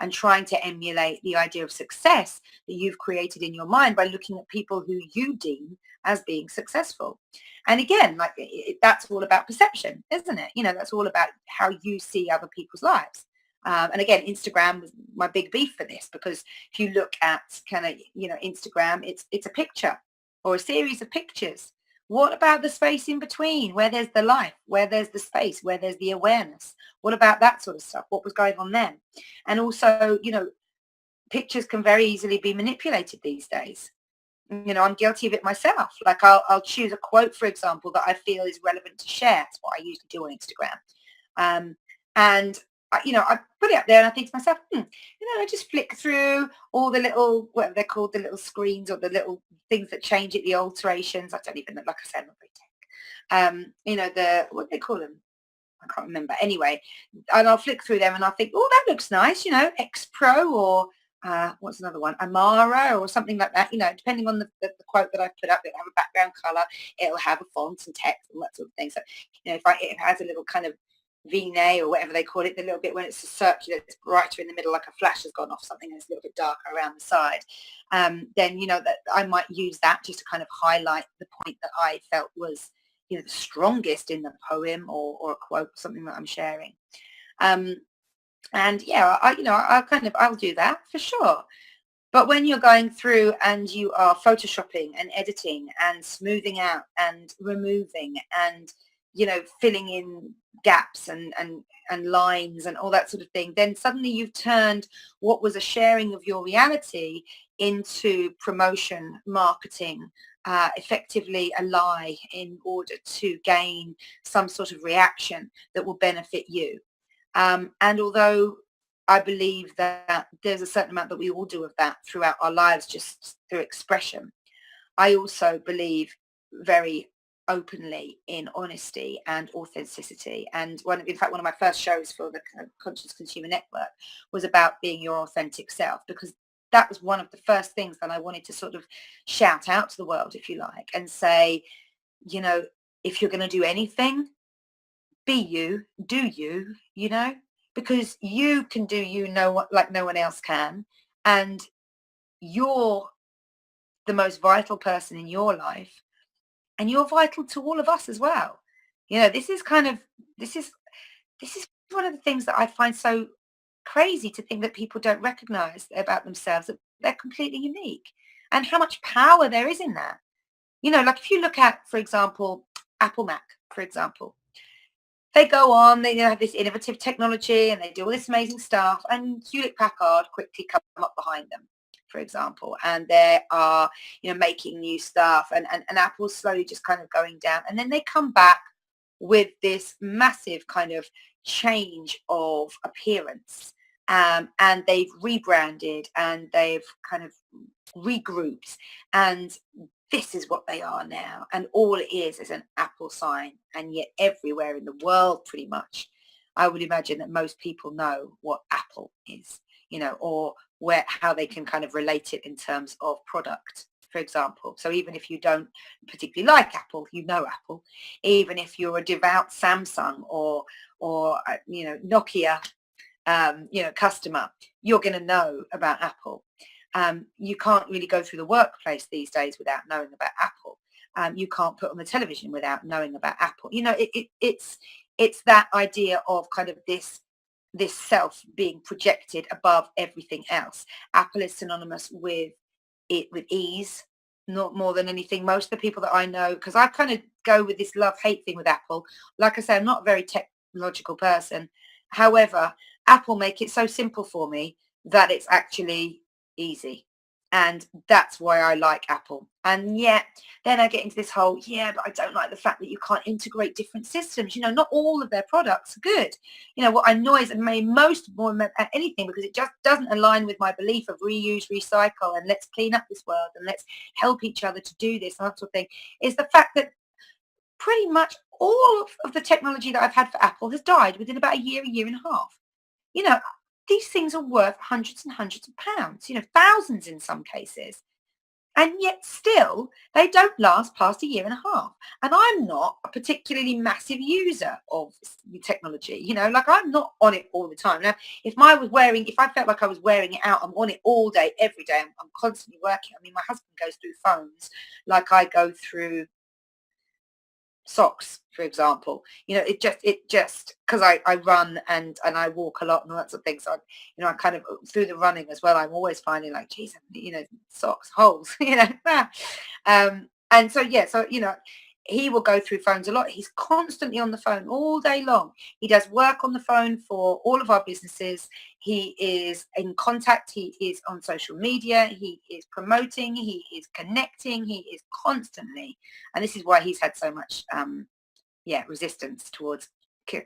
and trying to emulate the idea of success that you've created in your mind by looking at people who you deem as being successful. And again, like that's all about perception, isn't it? That's all about how you see other people's lives. And again, Instagram was my big beef for this, because if you look at kind of, Instagram, it's a picture or a series of pictures. What about the space in between, where there's the life, where there's the space, where there's the awareness? What about that sort of stuff? What was going on then? And also, pictures can very easily be manipulated these days. I'm guilty of it myself. Like I'll choose a quote, for example, that I feel is relevant to share. That's what I usually do on Instagram. And I put it up there and I think to myself, I just flick through all the little, whatever they're called, the little screens or the little things that change it, the alterations. I don't even know, like I said, I'm not very tech. What do they call them? I can't remember. Anyway, and I'll flick through them and I think, oh, that looks nice, X Pro or what's another one? Amara or something like that, depending on the quote that I put up, it'll have a background color, it'll have a font and text and that sort of thing. So, if it has a little kind of V-nay or whatever they call it, the little bit when it's a circular, it's brighter in the middle, like a flash has gone off something, and it's a little bit darker around the side, then, that I might use that just to kind of highlight the point that I felt was, the strongest in the poem or a quote, something that I'm sharing. And yeah, I'll do that for sure. But when you're going through and you are photoshopping and editing and smoothing out and removing and, filling in gaps and lines and all that sort of thing, then suddenly you've turned what was a sharing of your reality into promotion, marketing, effectively a lie in order to gain some sort of reaction that will benefit you. And although I believe that there's a certain amount that we all do of that throughout our lives, just through expression, I also believe very openly in honesty and authenticity. And in fact, one of my first shows for the Conscious Consumer Network was about being your authentic self, because that was one of the first things that I wanted to sort of shout out to the world, if you like, and say, if you're going to do anything, be you, do you, because you can do like no one else can. And you're the most vital person in your life. And you're vital to all of us as well. This is one of the things that I find so crazy, to think that people don't recognize about themselves, that they're completely unique and how much power there is in that. Like if you look at, for example, Apple Mac, for example, they go on, they have this innovative technology and they do all this amazing stuff, and Hewlett Packard quickly come up behind them, for example, and they are, making new stuff, and Apple's slowly just kind of going down, and then they come back with this massive kind of change of appearance, and they've rebranded and they've kind of regrouped, and this is what they are now. And all it is an Apple sign. And yet everywhere in the world, pretty much, I would imagine that most people know what Apple is, or how they can kind of relate it in terms of product, for example. So even if you don't particularly like Apple, Apple. Even if you're a devout Samsung or Nokia, customer, you're going to know about Apple. You can't really go through the workplace these days without knowing about Apple. You can't put on the television without knowing about Apple. It's that idea of kind of this this self being projected above everything else. Apple is synonymous with it, with ease, not more than anything. Most of the people that I know, because I kind of go with this love-hate thing with Apple. Like I say, I'm not a very technological person. However, Apple make it so simple for me that it's actually easy. And that's why I like Apple. And yet then I get into this whole, yeah, but I don't like the fact that you can't integrate different systems. You know, not all of their products are good. You know, what annoys me most more than anything, because it just doesn't align with my belief of reuse, recycle, and let's clean up this world and let's help each other to do this and that sort of thing, is the fact that pretty much all of the technology that I've had for Apple has died within about a year and a half. You know, these things are worth hundreds and hundreds of pounds, you know, thousands in some cases. And yet still, they don't last past a year and a half. And I'm not a particularly massive user of technology. You know, like I'm not on it all the time. Now, if I felt like I was wearing it out, I'm on it all day, every day. I'm constantly working. I mean, my husband goes through phones like I go through socks, for example. You know, it just because I run and I walk a lot and all that sort of thing. So I kind of through the running as well, I'm always finding like, geez, you know, socks holes, you know. And so yeah, so he will go through phones a lot. He's constantly on the phone all day long. He does work on the phone for all of our businesses. He is in contact. He is on social media. He is promoting. He is connecting. He is constantly, and this is why he's had so much, resistance towards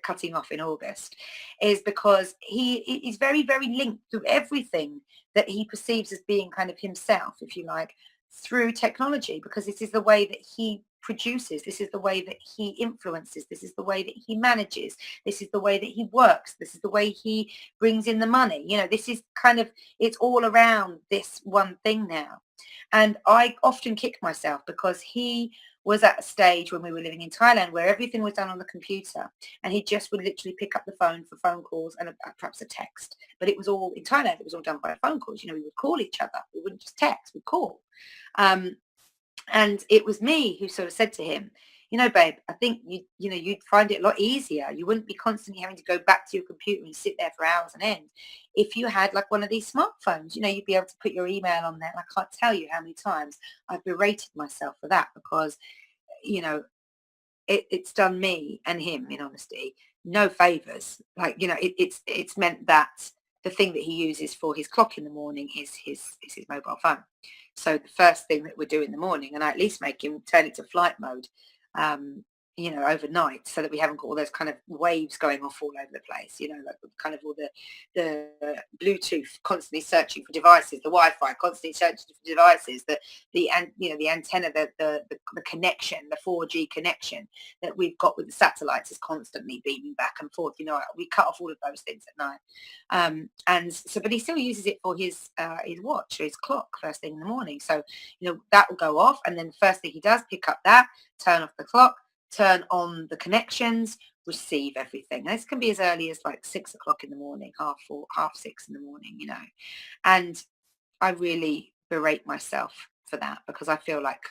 cutting off in August, is because he is very, very linked to everything that he perceives as being kind of himself, if you like, through technology, because this is the way that he produces, this is the way that he influences, this is the way that he manages, this is the way that he works, this is the way he brings in the money. You know, this is kind of, it's all around this one thing now. And I often kick myself because he was at a stage when we were living in Thailand where everything was done on the computer, and he just would literally pick up the phone for phone calls and perhaps a text. But it was all in Thailand. It was all done by phone calls. You know, we would call each other. We wouldn't just text. We'd call. Um, and it was me who sort of said to him, you know, babe, I think you'd find it a lot easier. You wouldn't be constantly having to go back to your computer and sit there for hours on end. If you had like one of these smartphones, you know, you'd be able to put your email on there. And I can't tell you how many times I've berated myself for that, because, you know, it's done me and him, in honesty, no favors. Like, you know, it's meant that the thing that he uses for his clock in the morning is his mobile phone. So the first thing that we do in the morning, and I at least make him turn it to flight mode, um, overnight, so that we haven't got all those kind of waves going off all over the place, you know, like kind of all the Bluetooth constantly searching for devices, the Wi-Fi constantly searching for devices, the antenna, the connection, the 4G connection that we've got with the satellites is constantly beaming back and forth. You know, we cut off all of those things at night. And so, but he still uses it for his watch or his clock first thing in the morning. So, you know, that will go off, and then the first thing he does, pick up that, turn off the clock, turn on the connections, receive everything. This can be as early as like 6 o'clock in the morning, half 4, half 6 in the morning, you know. And I really berate myself for that, because I feel like,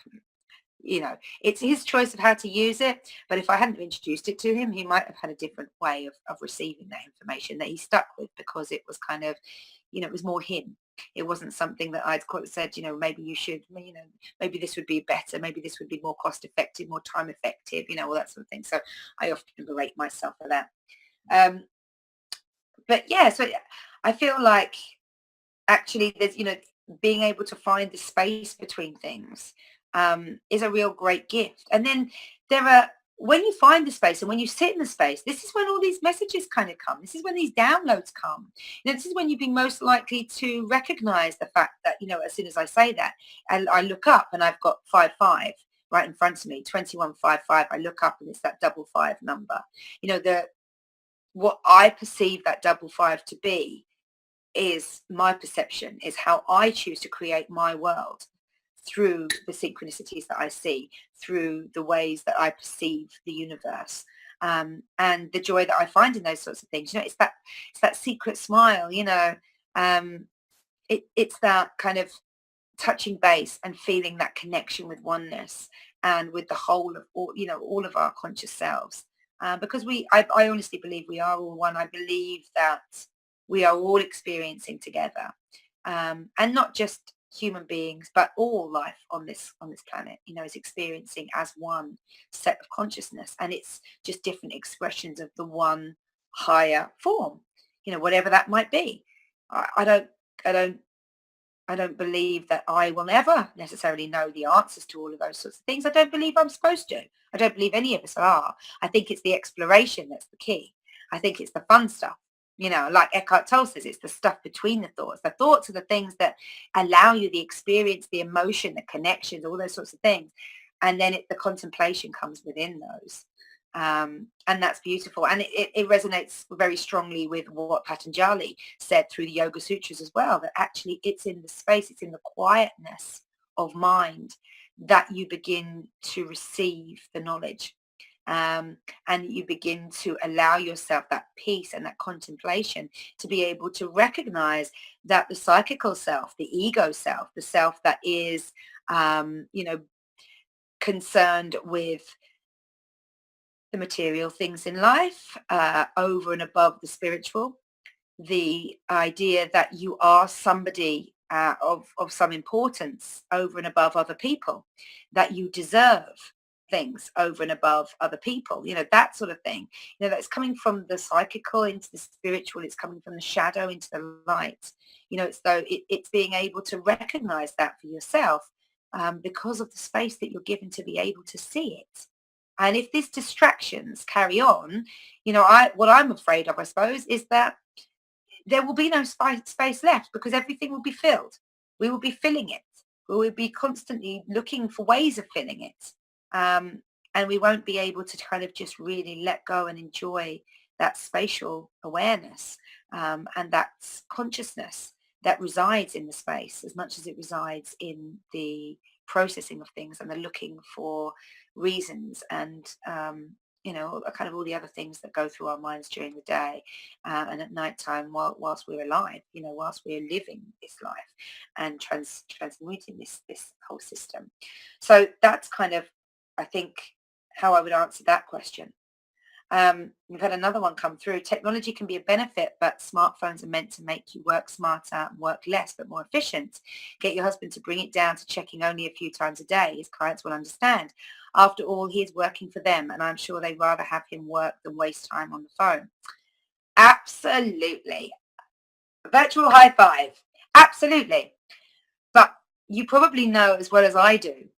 you know, it's his choice of how to use it. But if I hadn't introduced it to him, he might have had a different way of receiving that information that he stuck with, because it was kind of, you know, it was more him. It wasn't something that I'd quite said, you know, maybe you should, you know, maybe this would be better, maybe this would be more cost effective, more time effective, you know, all that sort of thing. So I often berate myself for that. Um, but yeah, so I feel like actually there's, you know, being able to find the space between things is a real great gift. And then there are, when you find the space and when you sit in the space, this is when all these messages kind of come. This is when these downloads come. You know, this is when you'd be most likely to recognize the fact that, you know, as soon as I say that, and I look up and I've got 55 right in front of me, 2155. I look up and it's that 55 number. You know, what I perceive that 55 to be is my perception, is how I choose to create my world through the synchronicities that I see, through the ways that I perceive the universe, and the joy that I find in those sorts of things. You know, it's that secret smile. You know, it's that kind of touching base and feeling that connection with oneness and with the whole of all, you know, all of our conscious selves. because I honestly believe we are all one. I believe that we are all experiencing together, and not just human beings, but all life on this planet, is experiencing as one set of consciousness, and it's just different expressions of the one higher form, whatever that might be. I don't, I don't I don't believe that I will ever necessarily know the answers to all of those sorts of things. I don't believe I'm supposed to. I don't believe any of us are. I think it's the exploration that's the key. I think it's the fun stuff. Like Eckhart Tolle says, it's the stuff between the thoughts. The thoughts are the things that allow you the experience, the emotion, the connections, all those sorts of things. And then the contemplation comes within those. And that's beautiful. And it resonates very strongly with what Patanjali said through the Yoga Sutras as well, that actually it's in the space, it's in the quietness of mind that you begin to receive the knowledge. And you begin to allow yourself that peace and that contemplation to be able to recognize that the psychical self, the ego self, the self that is, concerned with the material things in life, over and above the spiritual, the idea that you are somebody of some importance over and above other people, that you deserve things over and above other people, that sort of thing. That's coming from the psychical into the spiritual. It's coming from the shadow into the light. It's though it's being able to recognize that for yourself, because of the space that you're given to be able to see it. And if these distractions carry on, what I'm afraid of, I suppose, is that there will be no space left, because everything will be filled. We will be filling it. We will be constantly looking for ways of filling it. And we won't be able to kind of just really let go and enjoy that spatial awareness, and that consciousness that resides in the space as much as it resides in the processing of things and the looking for reasons and kind of all the other things that go through our minds during the day, and at night time, whilst we're alive, whilst we're living this life and transmuting this whole system. So that's kind of, I think, how I would answer that question. We've had another one come through. Technology can be a benefit, but smartphones are meant to make you work smarter and work less, but more efficient. Get your husband to bring it down to checking only a few times a day. His clients will understand. After all, he is working for them, and I'm sure they'd rather have him work than waste time on the phone. Absolutely. Virtual high five. Absolutely. But you probably know as well as I do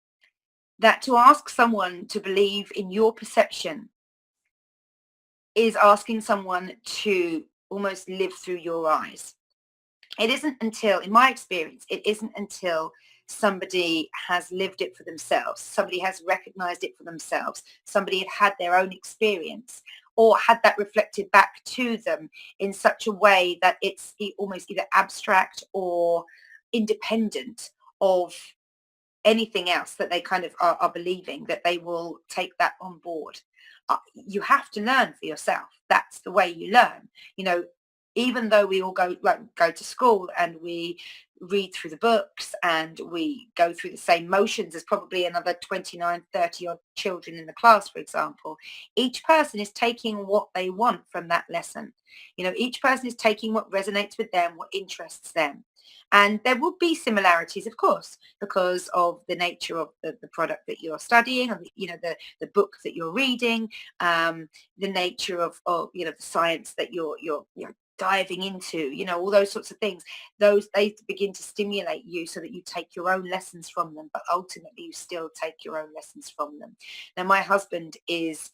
that to ask someone to believe in your perception is asking someone to almost live through your eyes. It isn't until, in my experience, it isn't until somebody has lived it for themselves, somebody has recognized it for themselves, somebody had their own experience or had that reflected back to them in such a way that it's almost either abstract or independent of anything else that they kind of are believing, that they will take that on board. You have to learn for yourself. That's the way you learn. Even though we all go to school and we read through the books and we go through the same motions as probably another 29, 30 odd children in the class, for example, each person is taking what they want from that lesson. Each person is taking what resonates with them, what interests them. And there will be similarities, of course, because of the nature of the product that you're studying, and the book that you're reading, the nature of the science that you're diving into, all those sorts of things. Those, they begin to stimulate you so that you take your own lessons from them, but ultimately you still take your own lessons from them. Now, my husband is,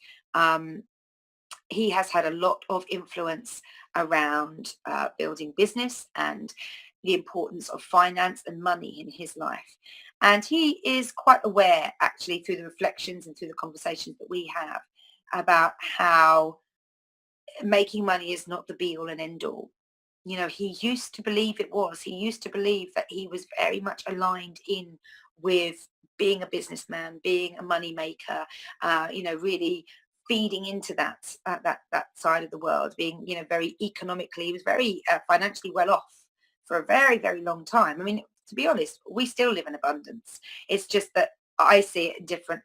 he has had a lot of influence around building business and the importance of finance and money in his life. And he is quite aware, actually, through the reflections and through the conversations that we have, about how making money is not the be all and end all. He used to believe it was. He used to believe that he was very much aligned in with being a businessman, being a money maker, really feeding into that side of the world, being, very economically, he was very financially well off for a very, very long time. I mean, to be honest, we still live in abundance. It's just that I see it in different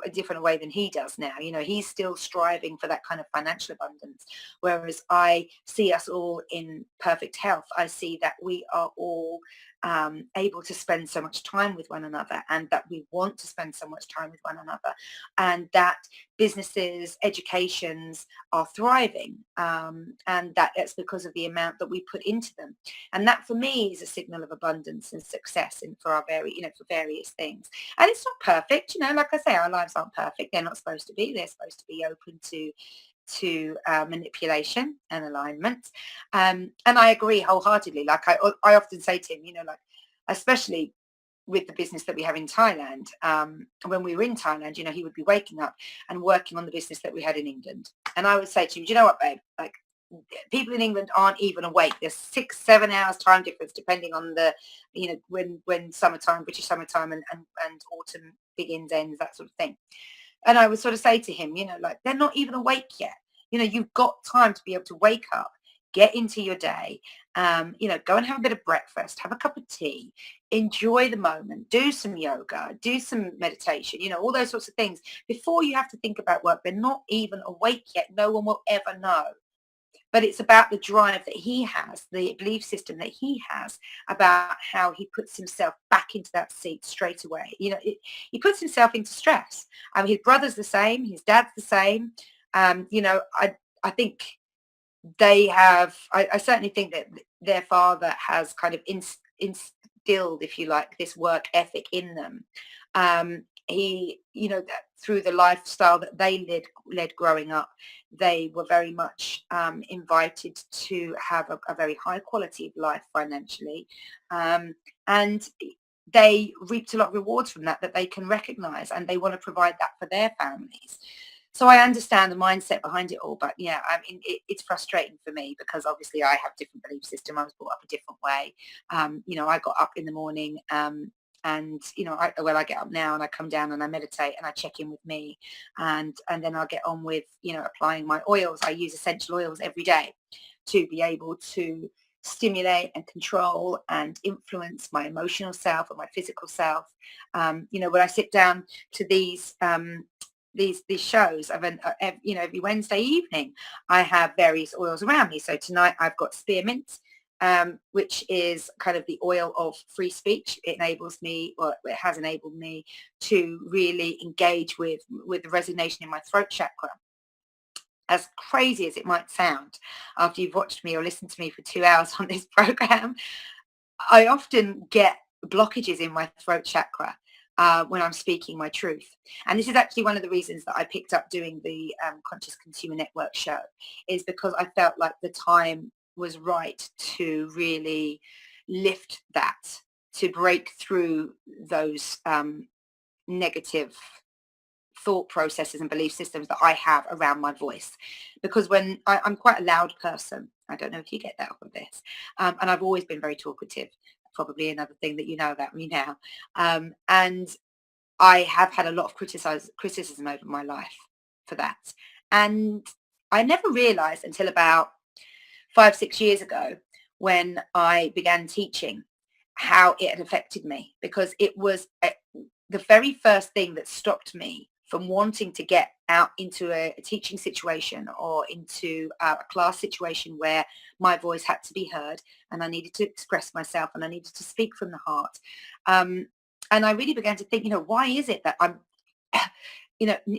a different way than he does now. You know, he's still striving for that kind of financial abundance, whereas I see us all in perfect health. I see that we are all able to spend so much time with one another, and that we want to spend so much time with one another, and that businesses, educations are thriving, and that it's because of the amount that we put into them. And that for me is a signal of abundance and success in for our for various things. And it's not perfect, like I say, our lives aren't perfect. They're not supposed to be. They're supposed to be open to manipulation and alignment. And I agree wholeheartedly. Like I often say to him, like, especially with the business that we have in Thailand, when we were in Thailand, he would be waking up and working on the business that we had in England. And I would say to him, do you know what, babe? Like, people in England aren't even awake. There's 6-7 hours time difference depending on the, when summertime, British summertime, and autumn begins, ends, that sort of thing. And I would sort of say to him, like, they're not even awake yet. You've got time to be able to wake up, get into your day, go and have a bit of breakfast, have a cup of tea, enjoy the moment, do some yoga, do some meditation, all those sorts of things before you have to think about work. They're not even awake yet. No one will ever know. But it's about the drive that he has, the belief system that he has about how he puts himself back into that seat straight away. He puts himself into stress. His brother's the same. His dad's the same. I think they have, I certainly think that their father has kind of instilled, if you like, this work ethic in them. He, that through the lifestyle that they led growing up, they were very much invited to have a very high quality of life financially. And they reaped a lot of rewards from that they can recognize, and they want to provide that for their families. So I understand the mindset behind it all, but yeah, I mean, it's frustrating for me because obviously I have a different belief system. I was brought up a different way. I got up in the morning, and I get up now and I come down and I meditate and I check in with me, and then I'll get on with applying my oils. I use essential oils every day to be able to stimulate and control and influence my emotional self and my physical self. When I sit down to these shows every Wednesday evening, I have various oils around me. So tonight I've got spearmint, which is kind of the oil of free speech. It has enabled me to really engage with the resonation in my throat chakra. As crazy as it might sound, after you've watched me or listened to me for 2 hours on this program, I often get blockages in my throat chakra when I'm speaking my truth. And this is actually one of the reasons that I picked up doing the Conscious Consumer Network show, is because I felt like the time was right to really lift that, to break through those negative thought processes and belief systems that I have around my voice. Because when I'm quite a loud person, I don't know if you get that off of this, and I've always been very talkative, probably another thing that you know about me now. And I have had a lot of criticism over my life for that. And I never realized until about 5-6 years ago, when I began teaching, how it had affected me, because it was the very first thing that stopped me from wanting to get out into a teaching situation or into a class situation where my voice had to be heard and I needed to express myself and I needed to speak from the heart. And I really began to think, why is it that I'm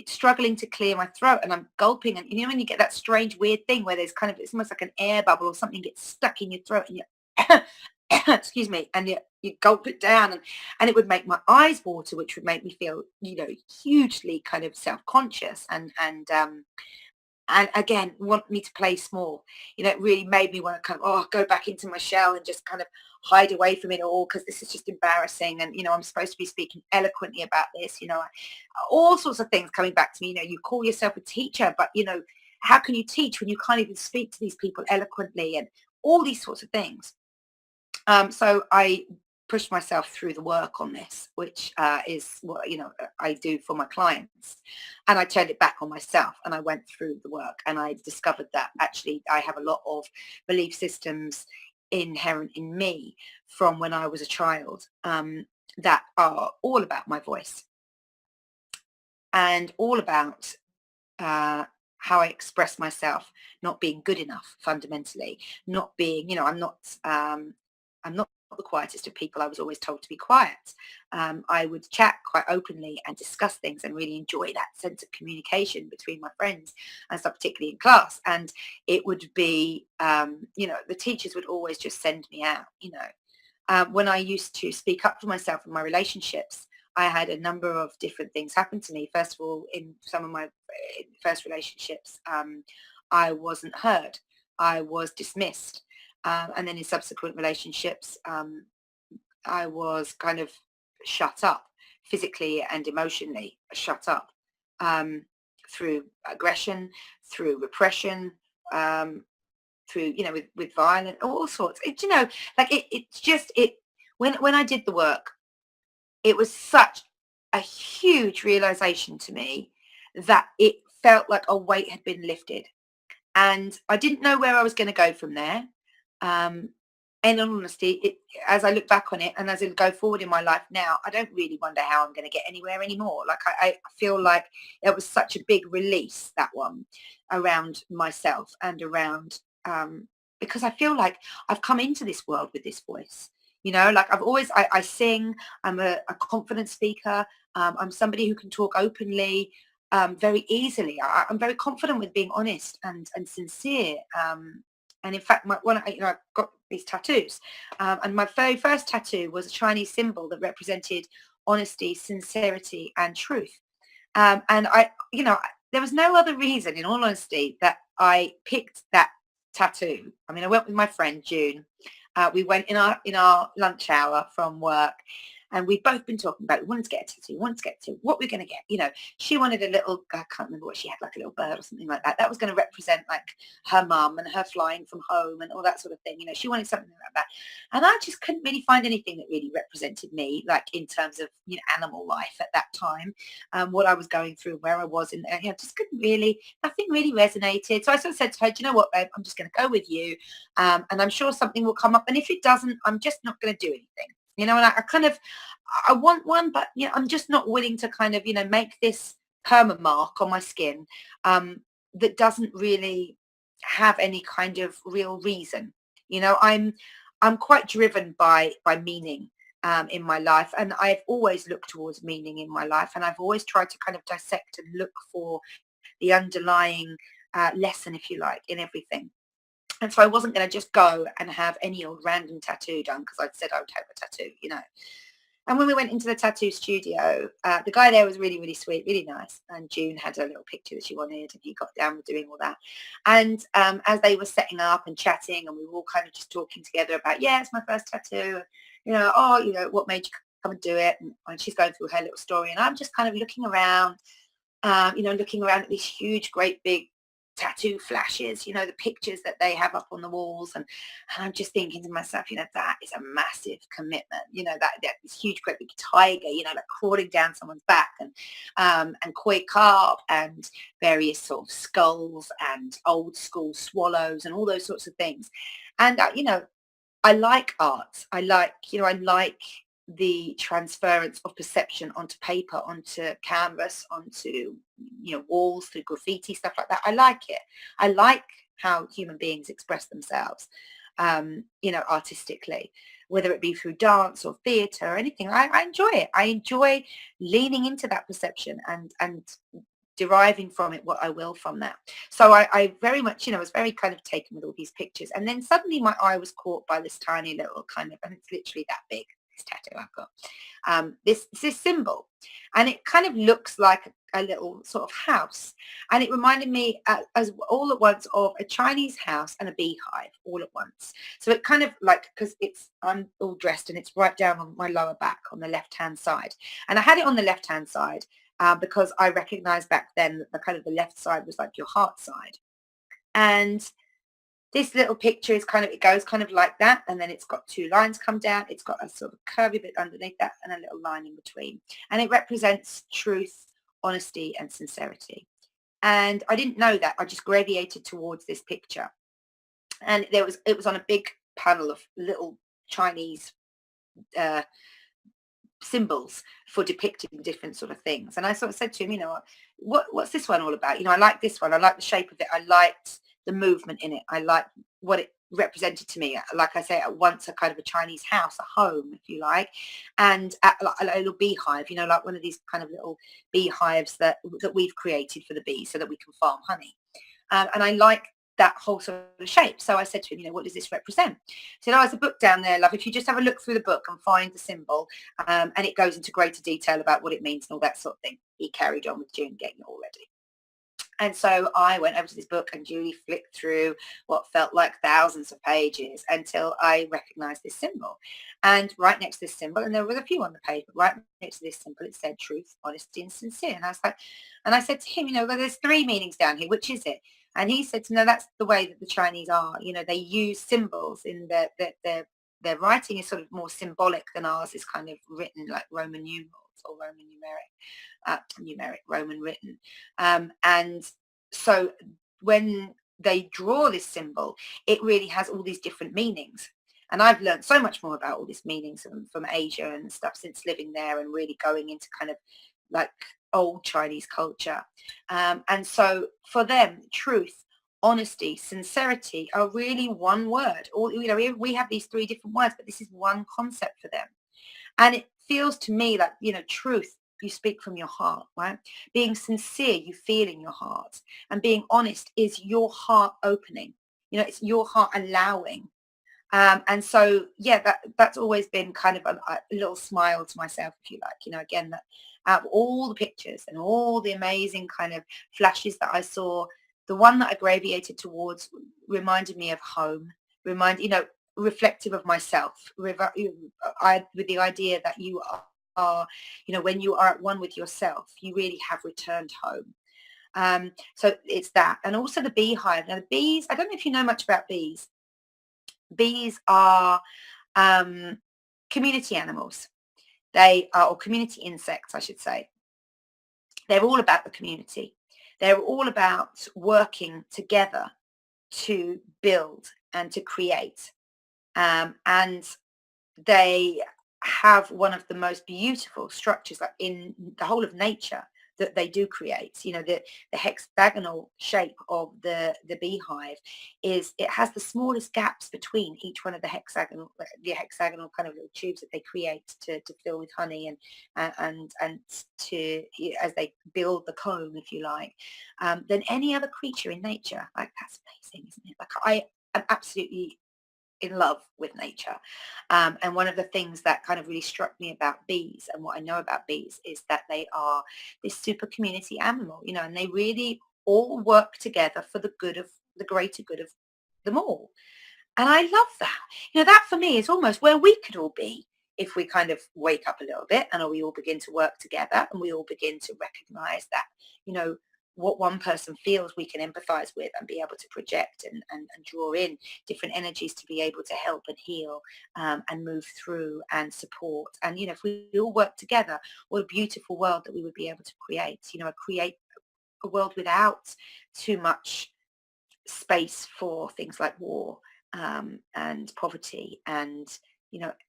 struggling to clear my throat and I'm gulping, and when you get that strange weird thing where there's kind of, it's almost like an air bubble or something gets stuck in your throat and you excuse me, and you gulp it down, and it would make my eyes water, which would make me feel hugely kind of self-conscious, and again want me to play small. It really made me want to kind of go back into my shell and just kind of hide away from it all, because this is just embarrassing, and I'm supposed to be speaking eloquently about this, all sorts of things coming back to me. You call yourself a teacher, but how can you teach when you can't even speak to these people eloquently, and all these sorts of things. So I pushed myself through the work on this, which is what I do for my clients, and I turned it back on myself, and I went through the work, and I discovered that actually I have a lot of belief systems inherent in me from when I was a child, that are all about my voice. and all about how I express myself, not being good enough fundamentally, not being, I'm not the quietest of people. I was always told to be quiet. I would chat quite openly and discuss things and really enjoy that sense of communication between my friends and stuff, particularly in class. And it would be, the teachers would always just send me out, when I used to speak up for myself in my relationships, I had a number of different things happen to me. First of all, in some of my first relationships, I wasn't heard. I was dismissed. And then in subsequent relationships, I was kind of shut up physically and emotionally, shut up um, through aggression, through repression, um, through, with violence, all sorts. It's just it. When I did the work, it was such a huge realization to me that it felt like a weight had been lifted, and I didn't know where I was going to go from there. Um, and in honesty, as I look back on it and as I go forward in my life now, I don't really wonder how I'm going to get anywhere anymore. Like I feel like it was such a big release, that one, around myself and around, because I feel like I've come into this world with this voice. Like I sing, I'm a confident speaker. I'm somebody who can talk openly, very easily. I'm very confident with being honest and sincere. And in fact, I've got these tattoos, and my very first tattoo was a Chinese symbol that represented honesty, sincerity, and truth. And there was no other reason, in all honesty, that I picked that tattoo. I mean, I went with my friend June. We went in our lunch hour from work, and we'd both been talking about, we wanted to get a tattoo, what we're going to get. She wanted a little, I can't remember what she had, like a little bird or something like that. That was going to represent like her mum and her flying from home and all that sort of thing. She wanted something like that. And I just couldn't really find anything that really represented me, like in terms of, animal life at that time, what I was going through, where I was, and just couldn't really, nothing really resonated. So I sort of said to her, do you know what, babe, I'm just going to go with you. And I'm sure something will come up. And if it doesn't, I'm just not going to do anything. And I kind of, I want one, but I'm just not willing to kind of, make this perma mark on my skin that doesn't really have any kind of real reason. I'm quite driven by meaning in my life, and I've always looked towards meaning in my life, and I've always tried to kind of dissect and look for the underlying lesson, if you like, in everything. And so I wasn't going to just go and have any old random tattoo done because I'd said I would have a tattoo. And when we went into the tattoo studio, the guy there was really, really sweet, really nice. And June had a little picture that she wanted, and he got down with doing all that. And as they were setting up and chatting, and we were all kind of just talking together about, yeah, it's my first tattoo. What made you come and do it? And she's going through her little story. And I'm just kind of looking around, looking around at these huge, great big tattoo flashes, the pictures that they have up on the walls. And I'm just thinking to myself, that is a massive commitment, that this huge, great big tiger, like crawling down someone's back, and koi carp and various sort of skulls and old school swallows and all those sorts of things. And, I like art. I like the transference of perception onto paper, onto canvas, onto, walls, through graffiti, stuff like that. I like it. I like how human beings express themselves, artistically, whether it be through dance or theatre or anything. I enjoy it. I enjoy leaning into that perception and deriving from it what I will from that. So I very much, was very kind of taken with all these pictures. And then suddenly my eye was caught by this tiny little kind of, and it's literally that big, this tattoo I've got, this symbol. And it kind of looks like a little sort of house. And it reminded me as all at once of a Chinese house and a beehive all at once. So it kind of like, because I'm all dressed and it's right down on my lower back on the left-hand side. And I had it on the left-hand side because I recognized back then that the kind of the left side was like your heart side. And this little picture is kind of, it goes kind of like that. And then it's got two lines come down. It's got a sort of curvy bit underneath that and a little line in between. And it represents truth, honesty, and sincerity. And I didn't know that. I just gravitated towards this picture. And it was on a big panel of little Chinese symbols for depicting different sort of things. And I sort of said to him, what's this one all about? I like this one. I like the shape of it. I liked the movement in it. I liked what it represented to me. Like I say, at once a kind of a Chinese house, a home, if you like, and a little beehive, like one of these kind of little beehives that we've created for the bees so that we can farm honey. And I like that whole sort of shape. So I said to him, what does this represent? He said, there's a book down there, love. If you just have a look through the book and find the symbol, and it goes into greater detail about what it means and all that sort of thing. He carried on with June getting it all ready. And so I went over to this book and Julie flicked through what felt like thousands of pages until I recognized this symbol. And right next to this symbol, and there were a few on the page, but right next to this symbol, it said truth, honesty, and sincere. And I was like, and I said to him, well, there's 3 meanings down here. Which is it? And he said, no, that's the way that the Chinese are. They use symbols in their writing is sort of more symbolic than ours is kind of written like Roman numerals or Roman numeric Roman written. And so when they draw this symbol, it really has all these different meanings. And I've learned so much more about all these meanings from Asia and stuff since living there and really going into kind of like old Chinese culture. And so for them, truth, honesty, sincerity are really one word. We have these 3 different words, but this is one concept for them. And it feels to me like, truth, you speak from your heart, right? Being sincere, you feel in your heart. And being honest is your heart opening. It's your heart allowing. And so, yeah, that's always been kind of a little smile to myself, if you like. Again, that out of all the pictures and all the amazing kind of flashes that I saw, the one that I gravitated towards reminded me of home, reflective of myself, with the idea that you are, when you are at one with yourself, you really have returned home. So it's that. And also the beehive. Now the bees, I don't know if you know much about bees. Bees are community animals. They are, or community insects, I should say. They're all about the community. They're all about working together to build and to create. And they have one of the most beautiful structures like in the whole of nature that they do create. The hexagonal shape of the beehive it has the smallest gaps between each one of the hexagonal kind of little tubes that they create to fill with honey and to as they build the comb, if you like, than any other creature in nature. Like, that's amazing, isn't it? Like, I am absolutely in love with nature. And one of the things that kind of really struck me about bees and what I know about bees is that they are this super community animal, and they really all work together for the greater good of them all. And I love that. That for me is almost where we could all be if we kind of wake up a little bit and we all begin to work together and we all begin to recognize that, what one person feels we can empathize with and be able to project and draw in different energies to be able to help and heal and move through and support. And, if we all work together, what a beautiful world that we would be able to create, create a world without too much space for things like war and poverty and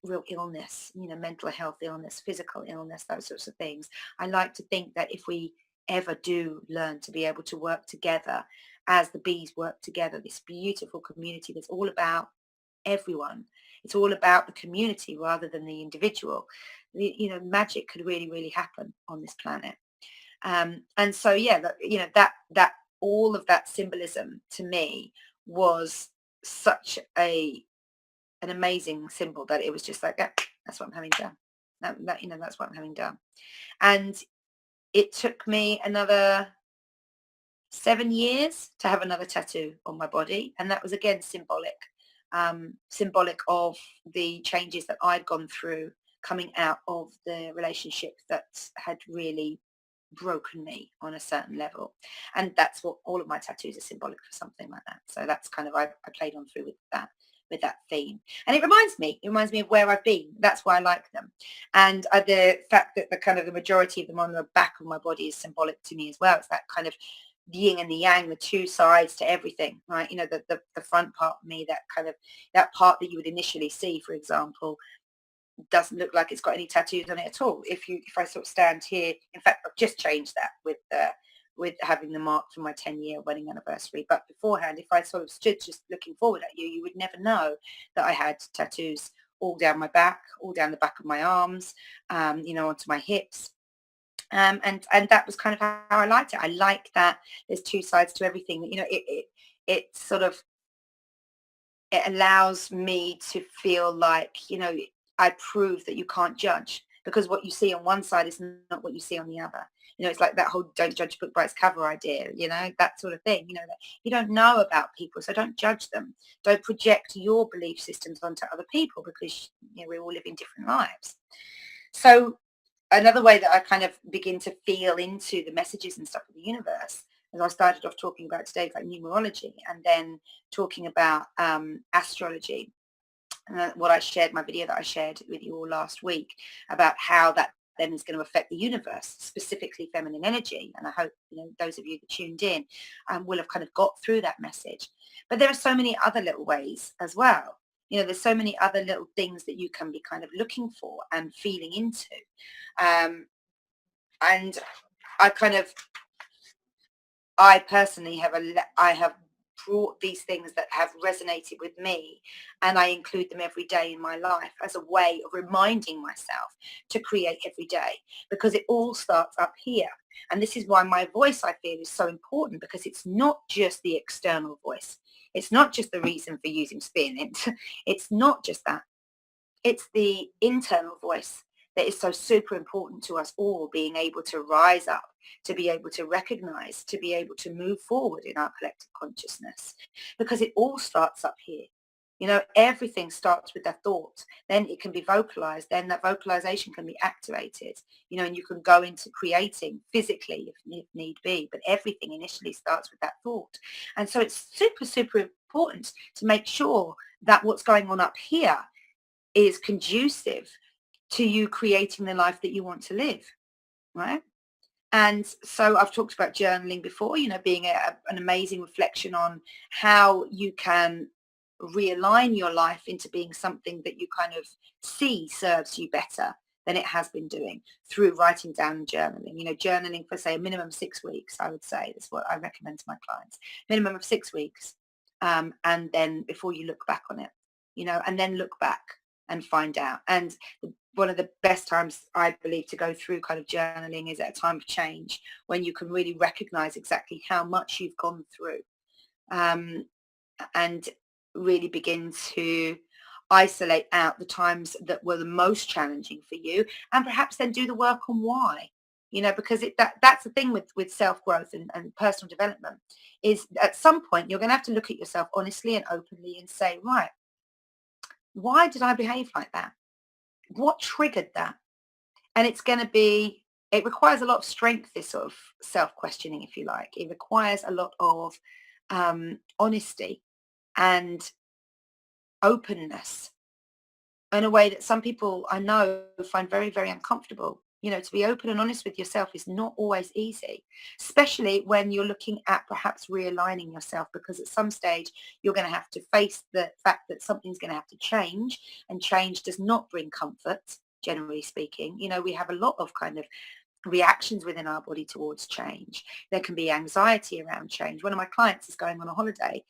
real illness, mental health illness, physical illness, those sorts of things. I like to think that if we ever do learn to be able to work together as the bees work together, this beautiful community that's all about everyone. It's all about the community rather than the individual. Magic could really, really happen on this planet. And so, yeah, that all of that symbolism to me was such an amazing symbol that it was just like, that's what I'm having done. That's what I'm having done. And it took me another 7 years to have another tattoo on my body. And that was, again, symbolic of the changes that I'd gone through coming out of the relationship that had really broken me on a certain level. And that's what all of my tattoos are symbolic for, something like that. So that's kind of, I played on through with that theme. And it reminds me of where I've been. That's why I like them. And the fact that the majority of them on the back of my body is symbolic to me as well. It's that kind of yin and the yang, the 2 sides to everything, right? The front part of me, that part that you would initially see, for example, doesn't look like it's got any tattoos on it at all. If I sort of stand here, in fact, I've just changed that with having the mark for my 10-year wedding anniversary. But beforehand, if I sort of stood just looking forward at you, you would never know that I had tattoos all down my back, all down the back of my arms, onto my hips. And that was kind of how I liked it. I like that there's two sides to everything. It sort of, it allows me to feel like, I prove that you can't judge, because what you see on one side is not what you see on the other. It's like that whole don't judge a book by its cover idea, that sort of thing, that you don't know about people, so don't judge them. Don't project your belief systems onto other people, because, we all live in different lives. So another way that I kind of begin to feel into the messages and stuff of the universe, as I started off talking about today, like numerology, and then talking about astrology, what I shared, my video that I shared with you all last week, about how that then is going to affect the universe, specifically feminine energy. And I hope, those of you that tuned in will have kind of got through that message. But there are so many other little ways as well. There's so many other little things that you can be kind of looking for and feeling into. And I personally I have brought these things that have resonated with me, and I include them every day in my life as a way of reminding myself to create every day, because it all starts up here. And this is why my voice, I feel, is so important, because it's not just the external voice. It's not just the reason for using spearmint. It's not just that. It's the internal voice that is so super important to us all being able to rise up, to be able to recognize, to be able to move forward in our collective consciousness, because it all starts up here. Everything starts with that thought. Then it can be vocalized. Then that vocalization can be activated, and you can go into creating physically if need be. But everything initially starts with that thought. And so it's super, super important to make sure that what's going on up here is conducive to you creating the life that you want to live, right? And so I've talked about journaling before, being an amazing reflection on how you can realign your life into being something that you kind of see serves you better than it has been doing, through writing down and journaling. Journaling for, say, a minimum of 6 weeks, I would say. That's what I recommend to my clients. Minimum of 6 weeks. And then before you look back on it, and then look back and find out. And one of the best times, I believe, to go through kind of journaling is at a time of change, when you can really recognize exactly how much you've gone through, and really begin to isolate out the times that were the most challenging for you, and perhaps then do the work on why. Because that's the thing with self-growth and personal development, is at some point you're going to have to look at yourself honestly and openly and say, right, why did I behave like that? What triggered that? And it requires a lot of strength, this sort of self-questioning, if you like. It requires a lot of honesty and openness, in a way that some people I know find very, very uncomfortable. To be open and honest with yourself is not always easy, especially when you're looking at perhaps realigning yourself, because at some stage you're going to have to face the fact that something's going to have to change, and change does not bring comfort, generally speaking. We have a lot of kind of reactions within our body towards change. There can be anxiety around change. One of my clients is going on a holiday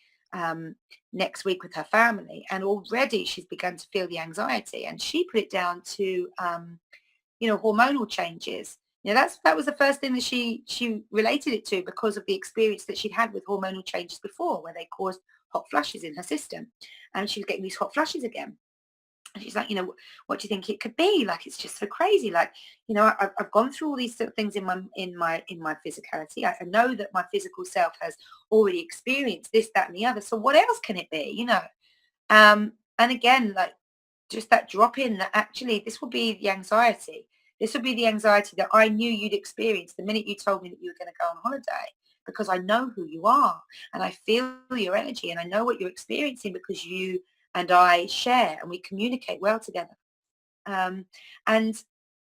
next week with her family, and already she's begun to feel the anxiety, and she put it down to hormonal changes. That was the first thing that she related it to, because of the experience that she'd had with hormonal changes before, where they caused hot flushes in her system, and she was getting these hot flushes again. And she's like, what do you think it could be? Like, it's just so crazy. Like, I've gone through all these sort of things in my physicality. I know that my physical self has already experienced this, that, and the other. So what else can it be? And again, like, just that drop in that actually this will be the anxiety. This will be the anxiety that I knew you'd experience the minute you told me that you were going to go on holiday, because I know who you are, and I feel your energy, and I know what you're experiencing, because you and I share and we communicate well together. Um, and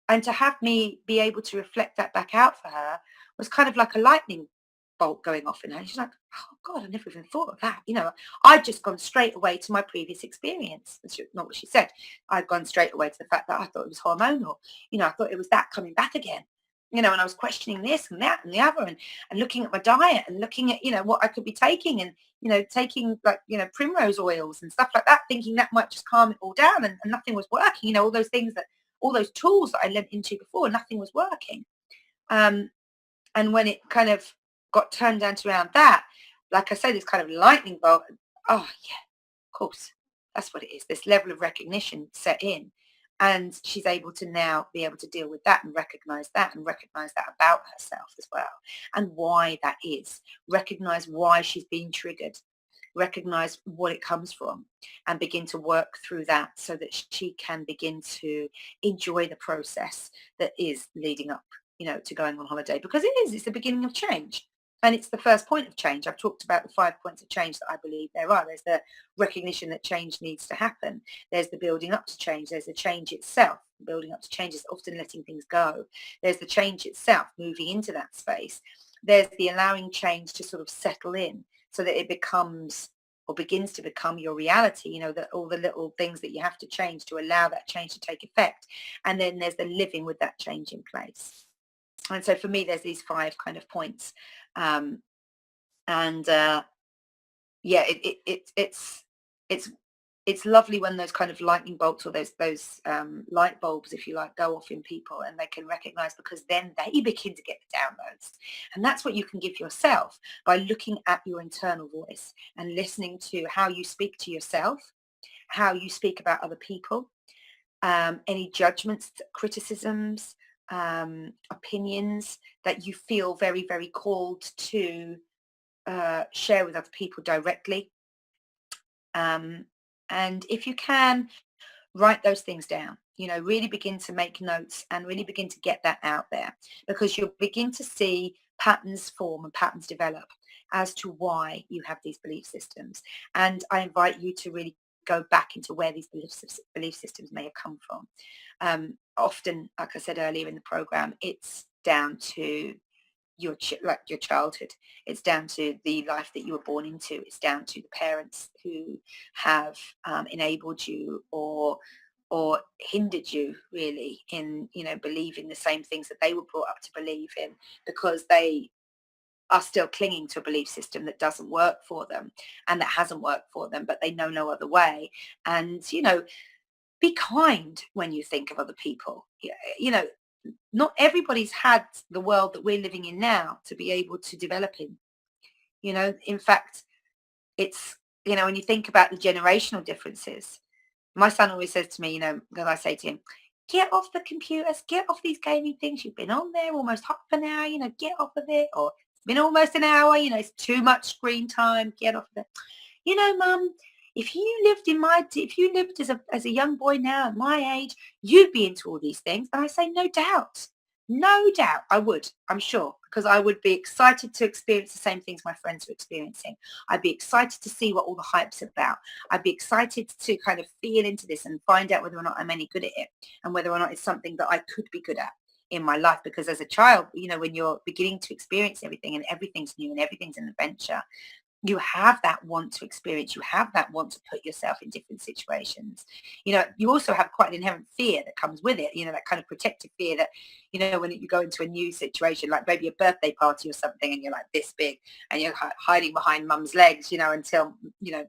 and to have me be able to reflect that back out for her was kind of like a lightning bolt going off in her. She's like, oh God, I never even thought of that. I'd just gone straight away to my previous experience. That's not what she said. I'd gone straight away to the fact that I thought it was hormonal. I thought it was that coming back again. And I was questioning this and that and the other, and looking at my diet and looking at, what I could be taking, and, taking like, primrose oils and stuff like that, thinking that might just calm it all down, and nothing was working. All those things all those tools that I lent into before, nothing was working. And when it kind of got turned down to around that, like I say, this kind of lightning bolt, oh yeah, of course, that's what it is. This level of recognition set in. And she's able to now be able to deal with that and recognize that about herself as well. And why that is. Recognize why she's being triggered. Recognize what it comes from, and begin to work through that so that she can begin to enjoy the process that is leading up, to going on holiday, because it's the beginning of change. And it's the first point of change. I've talked about the 5 points of change that I believe there are. There's the recognition that change needs to happen. There's the building up to change. There's the change itself. Building up to change is often letting things go. There's the change itself, moving into that space. There's the allowing change to sort of settle in so that it becomes or begins to become your reality, that all the little things that you have to change to allow that change to take effect. And then there's the living with that change in place. And so for me, there's these 5 kind of points. Um, and yeah, it's lovely when those kind of lightning bolts or those light bulbs, if you like, go off in people, and they can recognize, because then they begin to get the downloads. And that's what you can give yourself by looking at your internal voice and listening to how you speak to yourself, how you speak about other people, any judgments, criticisms, opinions that you feel very, very called to share with other people directly. And if you can, write those things down, really begin to make notes and really begin to get that out there, because you'll begin to see patterns form and patterns develop as to why you have these belief systems. And I invite you to really go back into where these belief systems may have come from. Often, like I said earlier in the program, it's down to your childhood. It's down to the life that you were born into. It's down to the parents who have enabled you or hindered you really in believing the same things that they were brought up to believe in, because they are still clinging to a belief system that doesn't work for them and that hasn't worked for them, but they know no other way. And be kind when you think of other people. Not everybody's had the world that we're living in now to be able to develop in. In fact, it's, when you think about the generational differences, my son always says to me, when I say to him, get off the computers, get off these gaming things. You've been on there almost half an hour, get off of it. Or it's been almost an hour, it's too much screen time, get off of it. Mum, if you lived as a young boy now at my age, you'd be into all these things. And I say, no doubt I would, I'm sure, because I would be excited to experience the same things my friends are experiencing. I'd be excited to see what all the hype's about. I'd be excited to kind of feel into this and find out whether or not I'm any good at it, and whether or not it's something that I could be good at in my life. Because as a child, when you're beginning to experience everything and everything's new and everything's an adventure, you have that want to experience, you have that want to put yourself in different situations. You also have quite an inherent fear that comes with it, that kind of protective fear that, when you go into a new situation, like maybe a birthday party or something, and you're like this big and you're hiding behind mum's legs, until,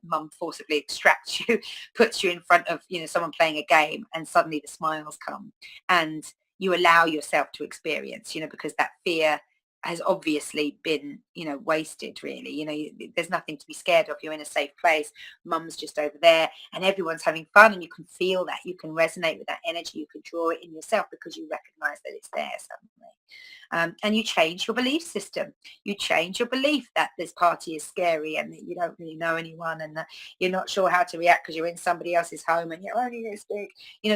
mum forcibly extracts you, puts you in front of, someone playing a game, and suddenly the smiles come and you allow yourself to experience, because that fear has obviously been, wasted really. There's nothing to be scared of. You're in a safe place. Mum's just over there and everyone's having fun, and you can feel that. You can resonate with that energy. You can draw it in yourself because you recognize that it's there suddenly. And you change your belief system. You change your belief that this party is scary and that you don't really know anyone and that you're not sure how to react because you're in somebody else's home and you're only this big.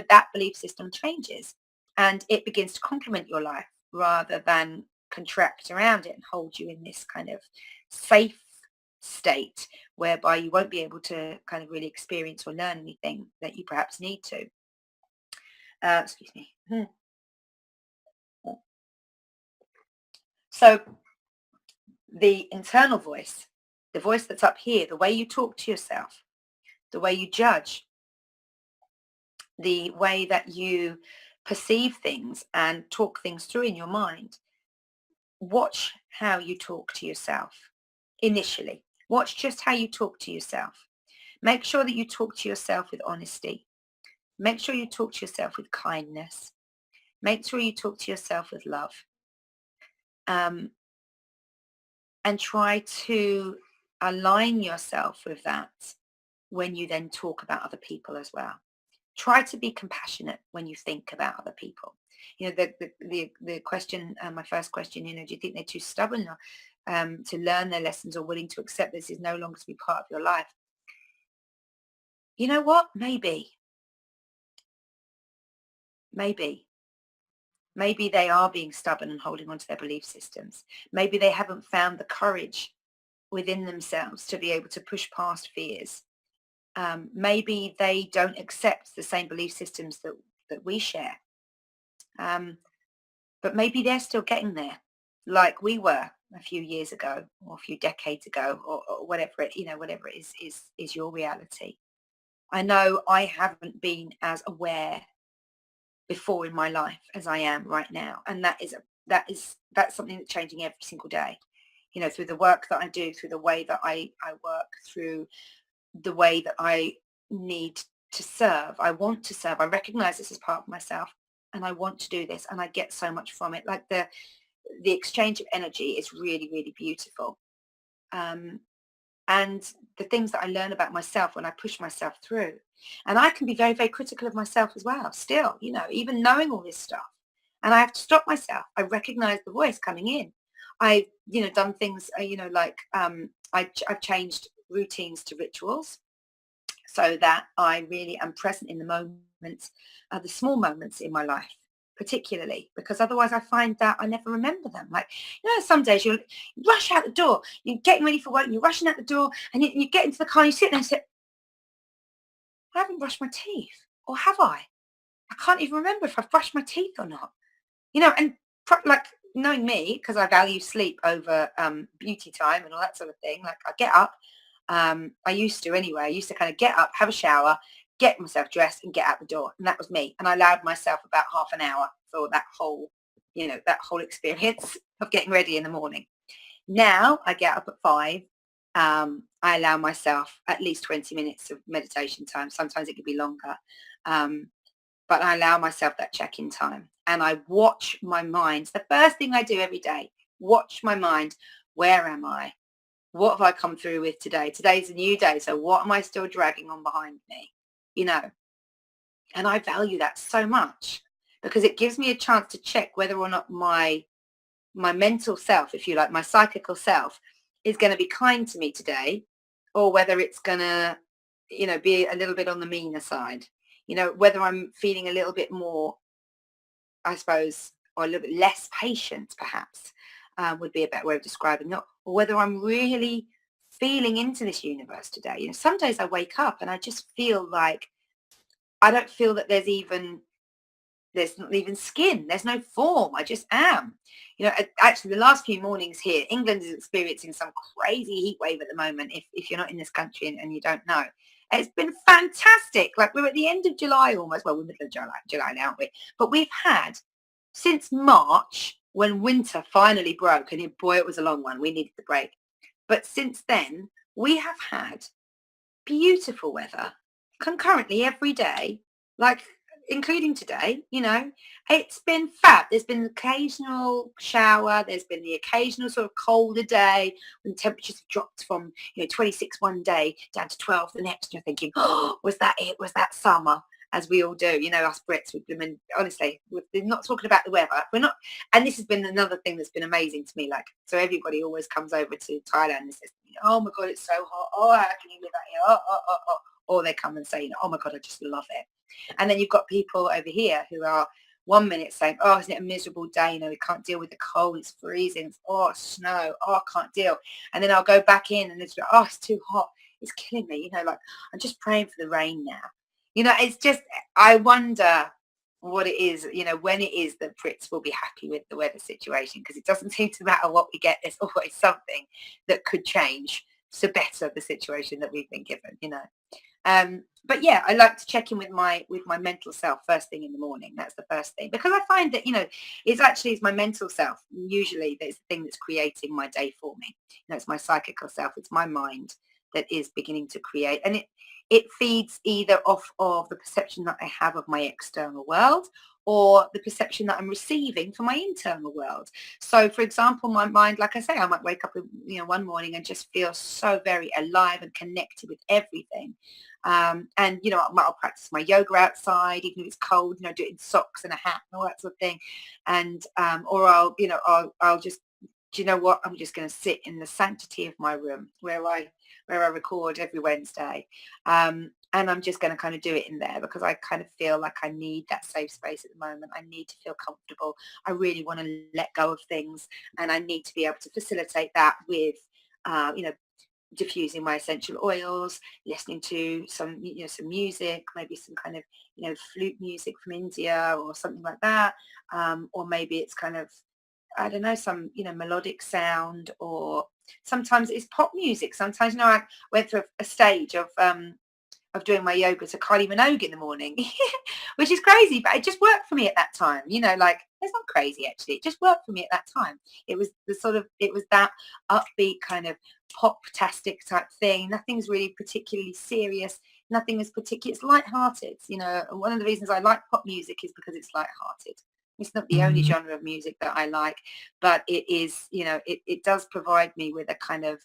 That belief system changes and it begins to complement your life rather than contract around it and hold you in this kind of safe state whereby you won't be able to kind of really experience or learn anything that you perhaps need to. Excuse me. So the internal voice, the voice that's up here, the way you talk to yourself, the way you judge, the way that you perceive things and talk things through in your mind. Watch how you talk to yourself initially. Watch just how you talk to yourself. Make sure that you talk to yourself with honesty. Make sure you talk to yourself with kindness. Make sure you talk to yourself with love. And try to align yourself with that when you then talk about other people as well. Try to be compassionate when you think about other people. You know, the question, my first question, you know, do you think they're too stubborn to learn their lessons or willing to accept this is no longer to be part of your life? You know what? Maybe they are being stubborn and holding on to their belief systems. Maybe they haven't found the courage within themselves to be able to push past fears. Maybe they don't accept the same belief systems that we share. But maybe they're still getting there, like we were a few years ago or a few decades ago, or whatever it, you know, whatever it is your reality. I know I haven't been as aware before in my life as I am right now, and that's something that's changing every single day. You know, through the work that I do, through the way that I work, through the way that I need to serve. I want to serve. I recognize this as part of myself, and I want to do this, and I get so much from it. Like the exchange of energy is really, really beautiful. And the things that I learn about myself when I push myself through. And I can be very, very critical of myself as well, still, you know, even knowing all this stuff. And I have to stop myself. I recognize the voice coming in. I've, you know, done things, you know, like I've changed routines to rituals so that I really am present in the moments, the small moments in my life, particularly, because otherwise I find that I never remember them. Like, you know, some days you rush out the door, you're getting ready for work, and you're rushing out the door, and you get into the car, and you sit there and say, I haven't brushed my teeth, or have I? I can't even remember if I've brushed my teeth or not. You know, and like knowing me, because I value sleep over beauty time and all that sort of thing. Like I get up, I used to anyway. I used to kind of get up, have a shower, get myself dressed, and get out the door, and that was me. And I allowed myself about half an hour for that whole, you know, that whole experience of getting ready in the morning. Now I get up at 5. I allow myself at least 20 minutes of meditation time. Sometimes it could be longer. Um, but I allow myself that check-in time, and I watch my mind. It's the first thing I do every day. Watch my mind. Where am I? What have I come through with today? Today's a new day. So what am I still dragging on behind me? You know, and I value that so much because it gives me a chance to check whether or not my mental self, if you like, my psychical self is going to be kind to me today, or whether it's going to, you know, be a little bit on the meaner side. You know, whether I'm feeling a little bit more, I suppose, or a little bit less patient, perhaps, would be a better way of describing it, or whether I'm really feeling into this universe today. You know, some days I wake up and I just feel like I don't feel that there's not even skin. There's no form. I just am. You know, actually, the last few mornings here, England is experiencing some crazy heat wave at the moment. If you're not in this country and you don't know, it's been fantastic. Like we're at the end of July almost. Well, we're middle of July now, aren't we? But we've had since March when winter finally broke, and boy, it was a long one. We needed the break. But since then, we have had beautiful weather concurrently every day, like including today. You know, it's been fab. There's been an occasional shower, there's been the occasional sort of colder day when temperatures have dropped from, you know, 26 one day down to 12 the next. You're thinking, oh, was that it? Was that summer? As we all do, you know, us Brits, we've been, honestly, we're not talking about the weather. We're not, and this has been another thing that's been amazing to me. Like, so everybody always comes over to Thailand and says, oh my God, it's so hot. Oh, how can you live out here? Or they come and say, you know, oh my God, I just love it. And then you've got people over here who are 1 minute saying, oh, isn't it a miserable day? You know, we can't deal with the cold. It's freezing. It's, oh, snow. Oh, I can't deal. And then I'll go back in and it's like, oh, it's too hot. It's killing me. You know, like I'm just praying for the rain now. You know, it's just, I wonder what it is, when it is that Brits will be happy with the weather situation, because it doesn't seem to matter what we get. There's always something that could change to better the situation that we've been given. But yeah, I like to check in with my mental self first thing in the morning. That's the first thing, because I find that it's my mental self usually that's the thing that's creating my day for me. It's my psychical self. It's my mind that is beginning to create, and it feeds either off of the perception that I have of my external world, or the perception that I'm receiving from my internal world. So, for example, my mind, like I say, I might wake up, one morning and just feel so very alive and connected with everything. And I'll practice my yoga outside, even if it's cold. Do it in socks and a hat and all that sort of thing. And or I'll just, do you know what? I'm just going to sit in the sanctity of my room where I record every Wednesday. And I'm just going to kind of do it in there, because I kind of feel like I need that safe space at the moment. I need to feel comfortable. I really want to let go of things, and I need to be able to facilitate that with, diffusing my essential oils, listening to some music, maybe some kind of, flute music from India or something like that. Or maybe it's kind of, I don't know, some, melodic sound, or sometimes it's pop music. Sometimes, I went through a stage of doing my yoga to Kylie Minogue in the morning, which is crazy, but it just worked for me at that time. Like, it's not crazy actually. It just worked for me at that time. It was that upbeat kind of pop-tastic type thing. Nothing's really particularly serious. Nothing is particular. It's light-hearted. One of the reasons I like pop music is because it's light-hearted. It's not the only genre of music that I like, but it is, it does provide me with a kind of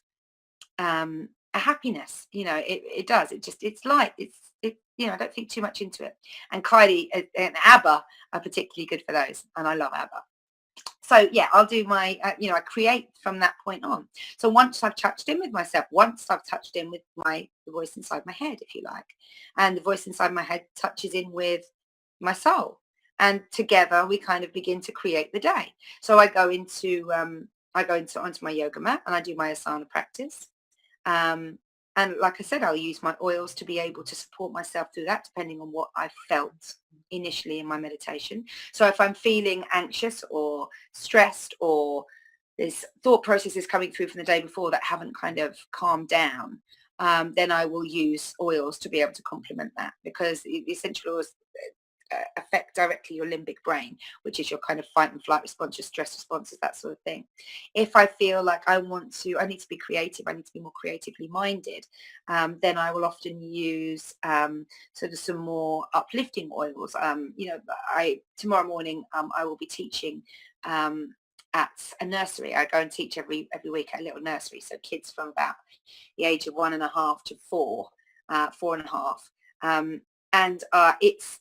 a happiness. It does. It's light. I don't think too much into it. And Kylie and ABBA are particularly good for those, and I love ABBA. So yeah, I'll do my, I create from that point on. So once I've touched in with myself, once I've touched in with the voice inside my head, if you like, and the voice inside my head touches in with my soul, and together we kind of begin to create the day. So I go into onto my yoga mat, and I do my asana practice. And like I said, I'll use my oils to be able to support myself through that, depending on what I felt initially in my meditation. So if I'm feeling anxious or stressed, or there's thought processes coming through from the day before that haven't kind of calmed down, then I will use oils to be able to complement that, because the essential oils affect directly your limbic brain, which is your kind of fight and flight response, your stress responses, that sort of thing. If I feel like I need to be creative, I need to be more creatively minded, then I will often use sort of some more uplifting oils. Tomorrow morning I will be teaching at a nursery. I go and teach every week at a little nursery, so kids from about the age of 1.5 to 4, 4.5, and it's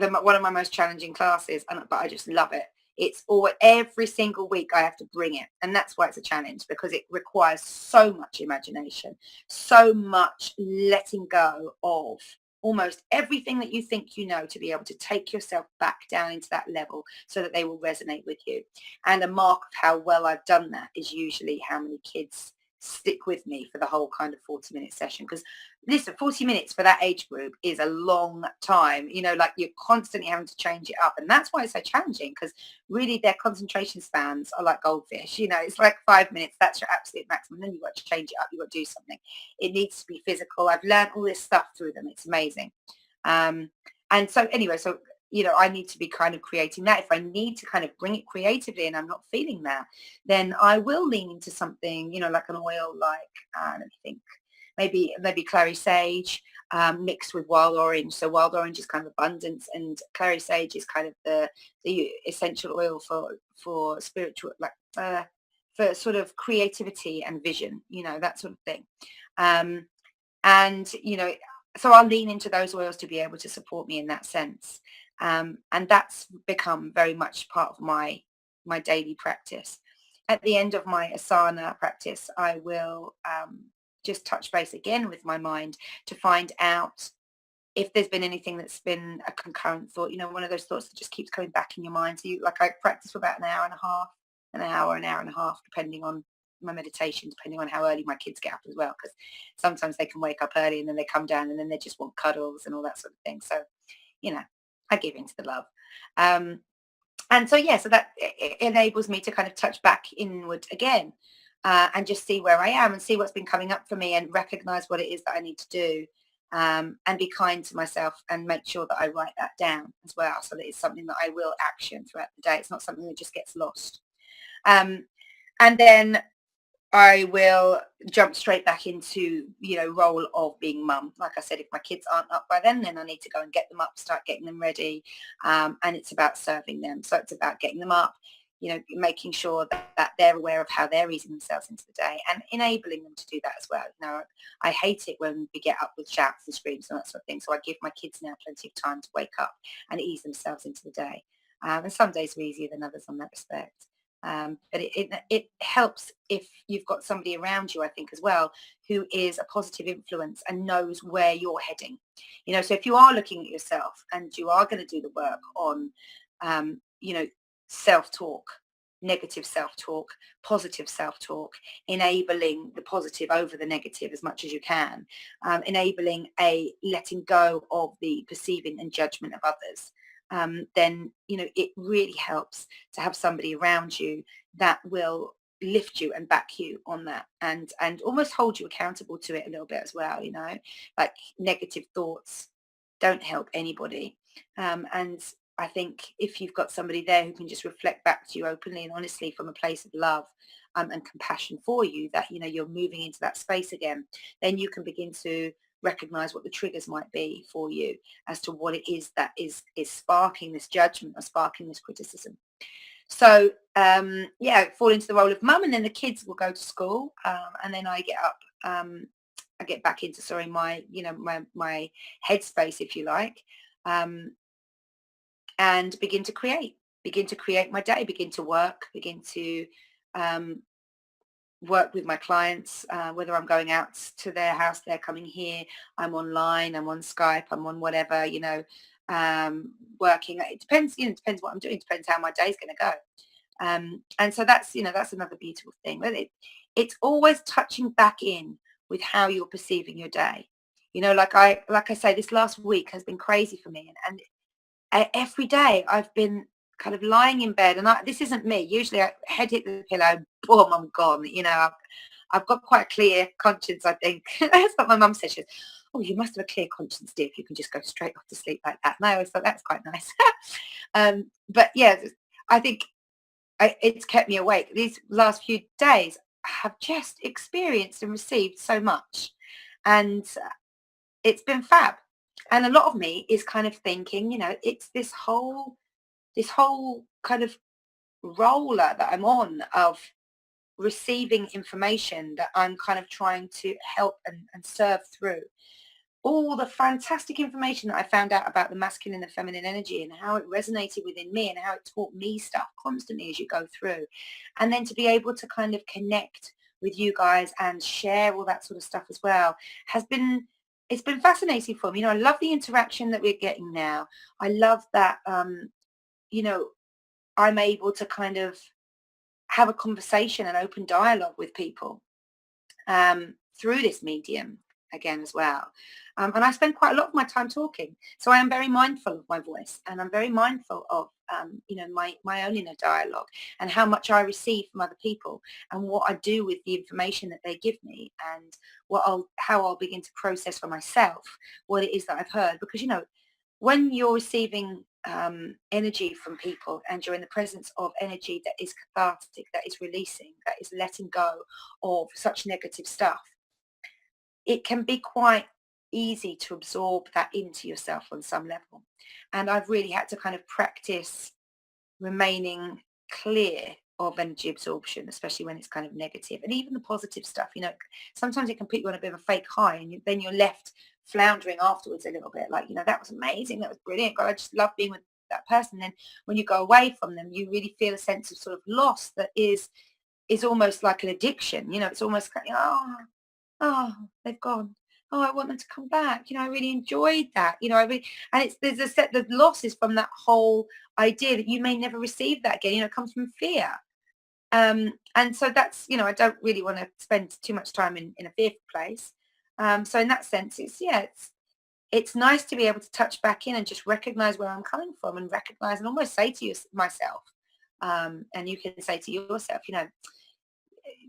one of my most challenging classes, but I just love it. It's every single week I have to bring it, and that's why it's a challenge, because it requires so much imagination, so much letting go of almost everything that you think to be able to take yourself back down into that level so that they will resonate with you. And a mark of how well I've done that is usually how many kids stick with me for the whole kind of 40-minute session. Because listen, 40 minutes for that age group is a long time. Like, you're constantly having to change it up, and that's why it's so challenging, because really their concentration spans are like goldfish. It's like 5 minutes, that's your absolute maximum, then you've got to change it up, you've got to do something. It needs to be physical. I've learned all this stuff through them. It's amazing. And so anyway, I need to be kind of creating that. If I need to kind of bring it creatively and I'm not feeling that, then I will lean into something, like an oil, like, let me think, maybe clary sage mixed with wild orange. So wild orange is kind of abundance, and clary sage is kind of the essential oil for spiritual, like for sort of creativity and vision, that sort of thing. And so I'll lean into those oils to be able to support me in that sense. And that's become very much part of my daily practice. At the end of my asana practice, I will just touch base again with my mind to find out if there's been anything that's been a concurrent thought, one of those thoughts that just keeps coming back in your mind. So I practice for about an hour and a half, an hour and a half, depending on my meditation, depending on how early my kids get up as well, because sometimes they can wake up early and then they come down and then they just want cuddles and all that sort of thing. So, I give into the love. Um, and so yeah, so that it enables me to kind of touch back inward again, and just see where I am and see what's been coming up for me and recognize what it is that I need to do, and be kind to myself and make sure that I write that down as well, so that it's something that I will action throughout the day. It's not something that just gets lost. um, and then I will jump straight back into, role of being mum. Like I said, if my kids aren't up by then I need to go and get them up, start getting them ready. And it's about serving them. So it's about getting them up, making sure that they're aware of how they're easing themselves into the day and enabling them to do that as well. I hate it when we get up with shouts and screams and that sort of thing. So I give my kids now plenty of time to wake up and ease themselves into the day. And some days are easier than others on that respect. But it helps if you've got somebody around you, I think, as well, who is a positive influence and knows where you're heading. So if you are looking at yourself and you are going to do the work on, um, you know, self-talk, negative self-talk, positive self-talk, enabling the positive over the negative as much as you can, enabling a letting go of the perceiving and judgment of others, then it really helps to have somebody around you that will lift you and back you on that, and almost hold you accountable to it a little bit as well. Like negative thoughts don't help anybody, and I think if you've got somebody there who can just reflect back to you openly and honestly from a place of love, and compassion for you, that you're moving into that space again, then you can begin to recognize what the triggers might be for you as to what it is that is sparking this judgment or sparking this criticism. So yeah, fall into the role of mum, and then the kids will go to school, and then I get up, I get back into, sorry, my my headspace, if you like, um, and begin to create my day, begin to work, begin to um, work with my clients, whether I'm going out to their house, they're coming here, I'm online, I'm on Skype, I'm on whatever, working. It depends, depends what I'm doing, depends how my day's going to go. And so that's another beautiful thing. But it's always touching back in with how you're perceiving your day. Like I say, this last week has been crazy for me, and every day I've been kind of lying in bed, and this isn't me. Usually I head hit the pillow, boom, I'm gone. I've got quite a clear conscience, I think. That's what my mum says. She goes, "Oh, you must have a clear conscience, dear, if you can just go straight off to sleep like that." And I always thought that's quite nice. But yeah, I think it's kept me awake. These last few days I have just experienced and received so much, and it's been fab. And a lot of me is kind of thinking, it's this whole kind of roller that I'm on of receiving information that I'm kind of trying to help and serve through. All the fantastic information that I found out about the masculine and feminine energy and how it resonated within me and how it taught me stuff constantly as you go through. And then to be able to kind of connect with you guys and share all that sort of stuff as well it's been fascinating for me. I love the interaction that we're getting now. I love that, you know, I'm able to kind of have a conversation and open dialogue with people, through this medium again as well. And I spend quite a lot of my time talking. So I am very mindful of my voice, and I'm very mindful of, my own inner dialogue and how much I receive from other people and what I do with the information that they give me, and how I'll begin to process for myself what it is that I've heard. Because, when you're receiving energy from people and you're in the presence of energy that is cathartic, that is releasing, that is letting go of such negative stuff, it can be quite easy to absorb that into yourself on some level. And I've really had to kind of practice remaining clear of energy absorption, especially when it's kind of negative. And even the positive stuff, sometimes it can put you on a bit of a fake high, and then you're left floundering afterwards a little bit, like, that was amazing, that was brilliant, God, I just love being with that person. Then when you go away from them, you really feel a sense of sort of loss that is almost like an addiction. It's almost like, oh, they've gone. Oh, I want them to come back. I really enjoyed that. I really, and there's a set, the losses from that whole idea that you may never receive that again. It comes from fear. And so that's, I don't really want to spend too much time in a fearful place. So in that sense, it's it's nice to be able to touch back in and just recognize where I'm coming from and recognize and almost say to myself, and you can say to yourself,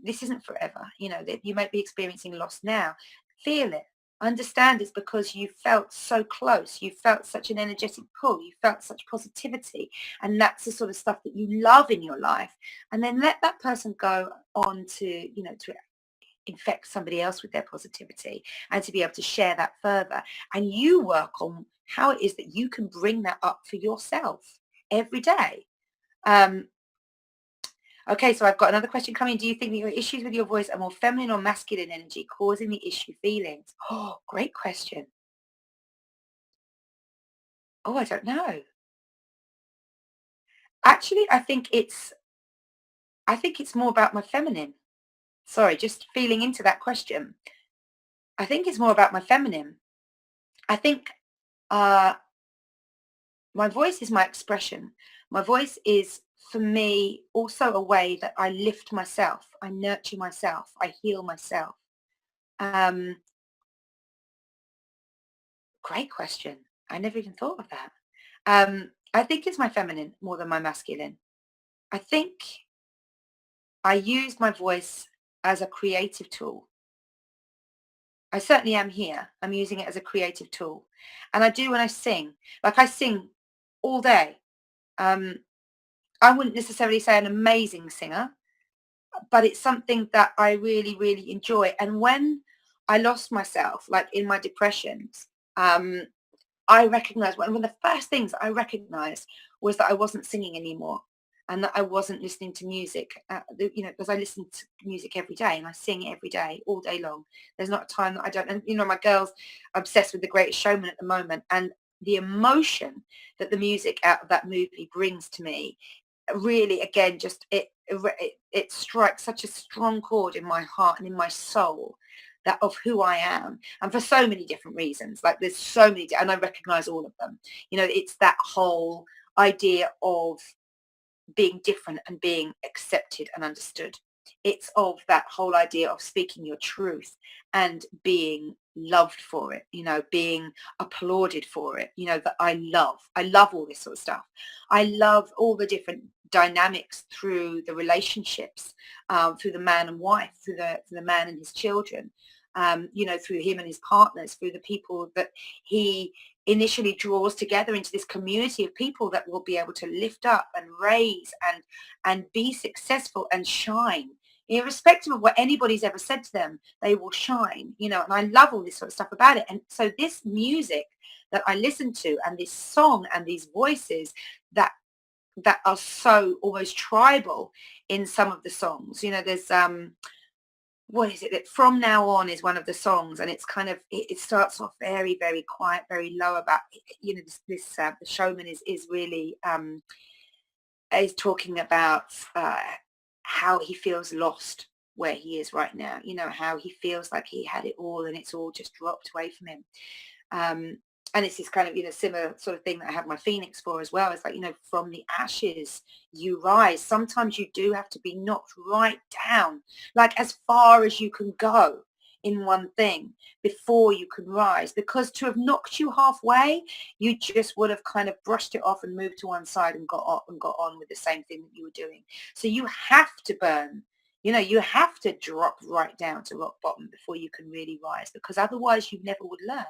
this isn't forever, that you might be experiencing loss now. Feel it. Understand it's because you felt so close. You felt such an energetic pull. You felt such positivity. And that's the sort of stuff that you love in your life. And then let that person go on to, to infect somebody else with their positivity and to be able to share that further. And you work on how it is that you can bring that up for yourself every day. Okay, so I've got another question coming. Do you think that your issues with your voice are more feminine or masculine energy causing the issue feelings? Oh, great question. Oh, I don't know. Actually, I think it's more about my feminine. Sorry, just feeling into that question. I think it's more about my feminine. I think uh, my voice is my expression. My voice is, for me, also a way that I lift myself, I nurture myself, I heal myself. Um, Great question. I never even thought of that. I think it's my feminine more than my masculine. I think I use my voice as a creative tool. I certainly am here. I'm using it as a creative tool. And I do when I sing. Like I sing all day. Um, I wouldn't necessarily say an amazing singer, but it's something that I really, really enjoy. And when I lost myself, like in my depressions, um, I recognized one of the first things I recognized was that I wasn't singing anymore and that I wasn't listening to music, because I listen to music every day and I sing every day, all day long. There's not a time that I don't, and my girl's obsessed with The Greatest Showman at the moment, and the emotion that the music out of that movie brings to me really, again, just it strikes such a strong chord in my heart and in my soul, that of who I am, and for so many different reasons. Like there's so many, and I recognize all of them. It's that whole idea of being different and being accepted and understood. It's of that whole idea of speaking your truth and being loved for it, being applauded for it, that I love all this sort of stuff. I love all the different dynamics through the relationships, through the man and wife, through the man and his children, through him and his partners, through the people that he initially draws together into this community of people that will be able to lift up and raise and be successful and shine. Irrespective of what anybody's ever said to them, they will shine, and I love all this sort of stuff about it. And so this music that I listen to, and this song and these voices that are so almost tribal in some of the songs, there's what is it that From Now On is one of the songs, and it's kind of it starts off very, very quiet, very low, about the showman is really is talking about how he feels lost where he is right now, how he feels like he had it all and it's all just dropped away from him. um and it's this kind of similar sort of thing that I have my phoenix for as well. It's like, from the ashes you rise. Sometimes you do have to be knocked right down, like as far as you can go in one thing before you can rise, because to have knocked you halfway, you just would have kind of brushed it off and moved to one side and got on with the same thing that you were doing. So you have to burn, you have to drop right down to rock bottom before you can really rise, because otherwise you never would learn.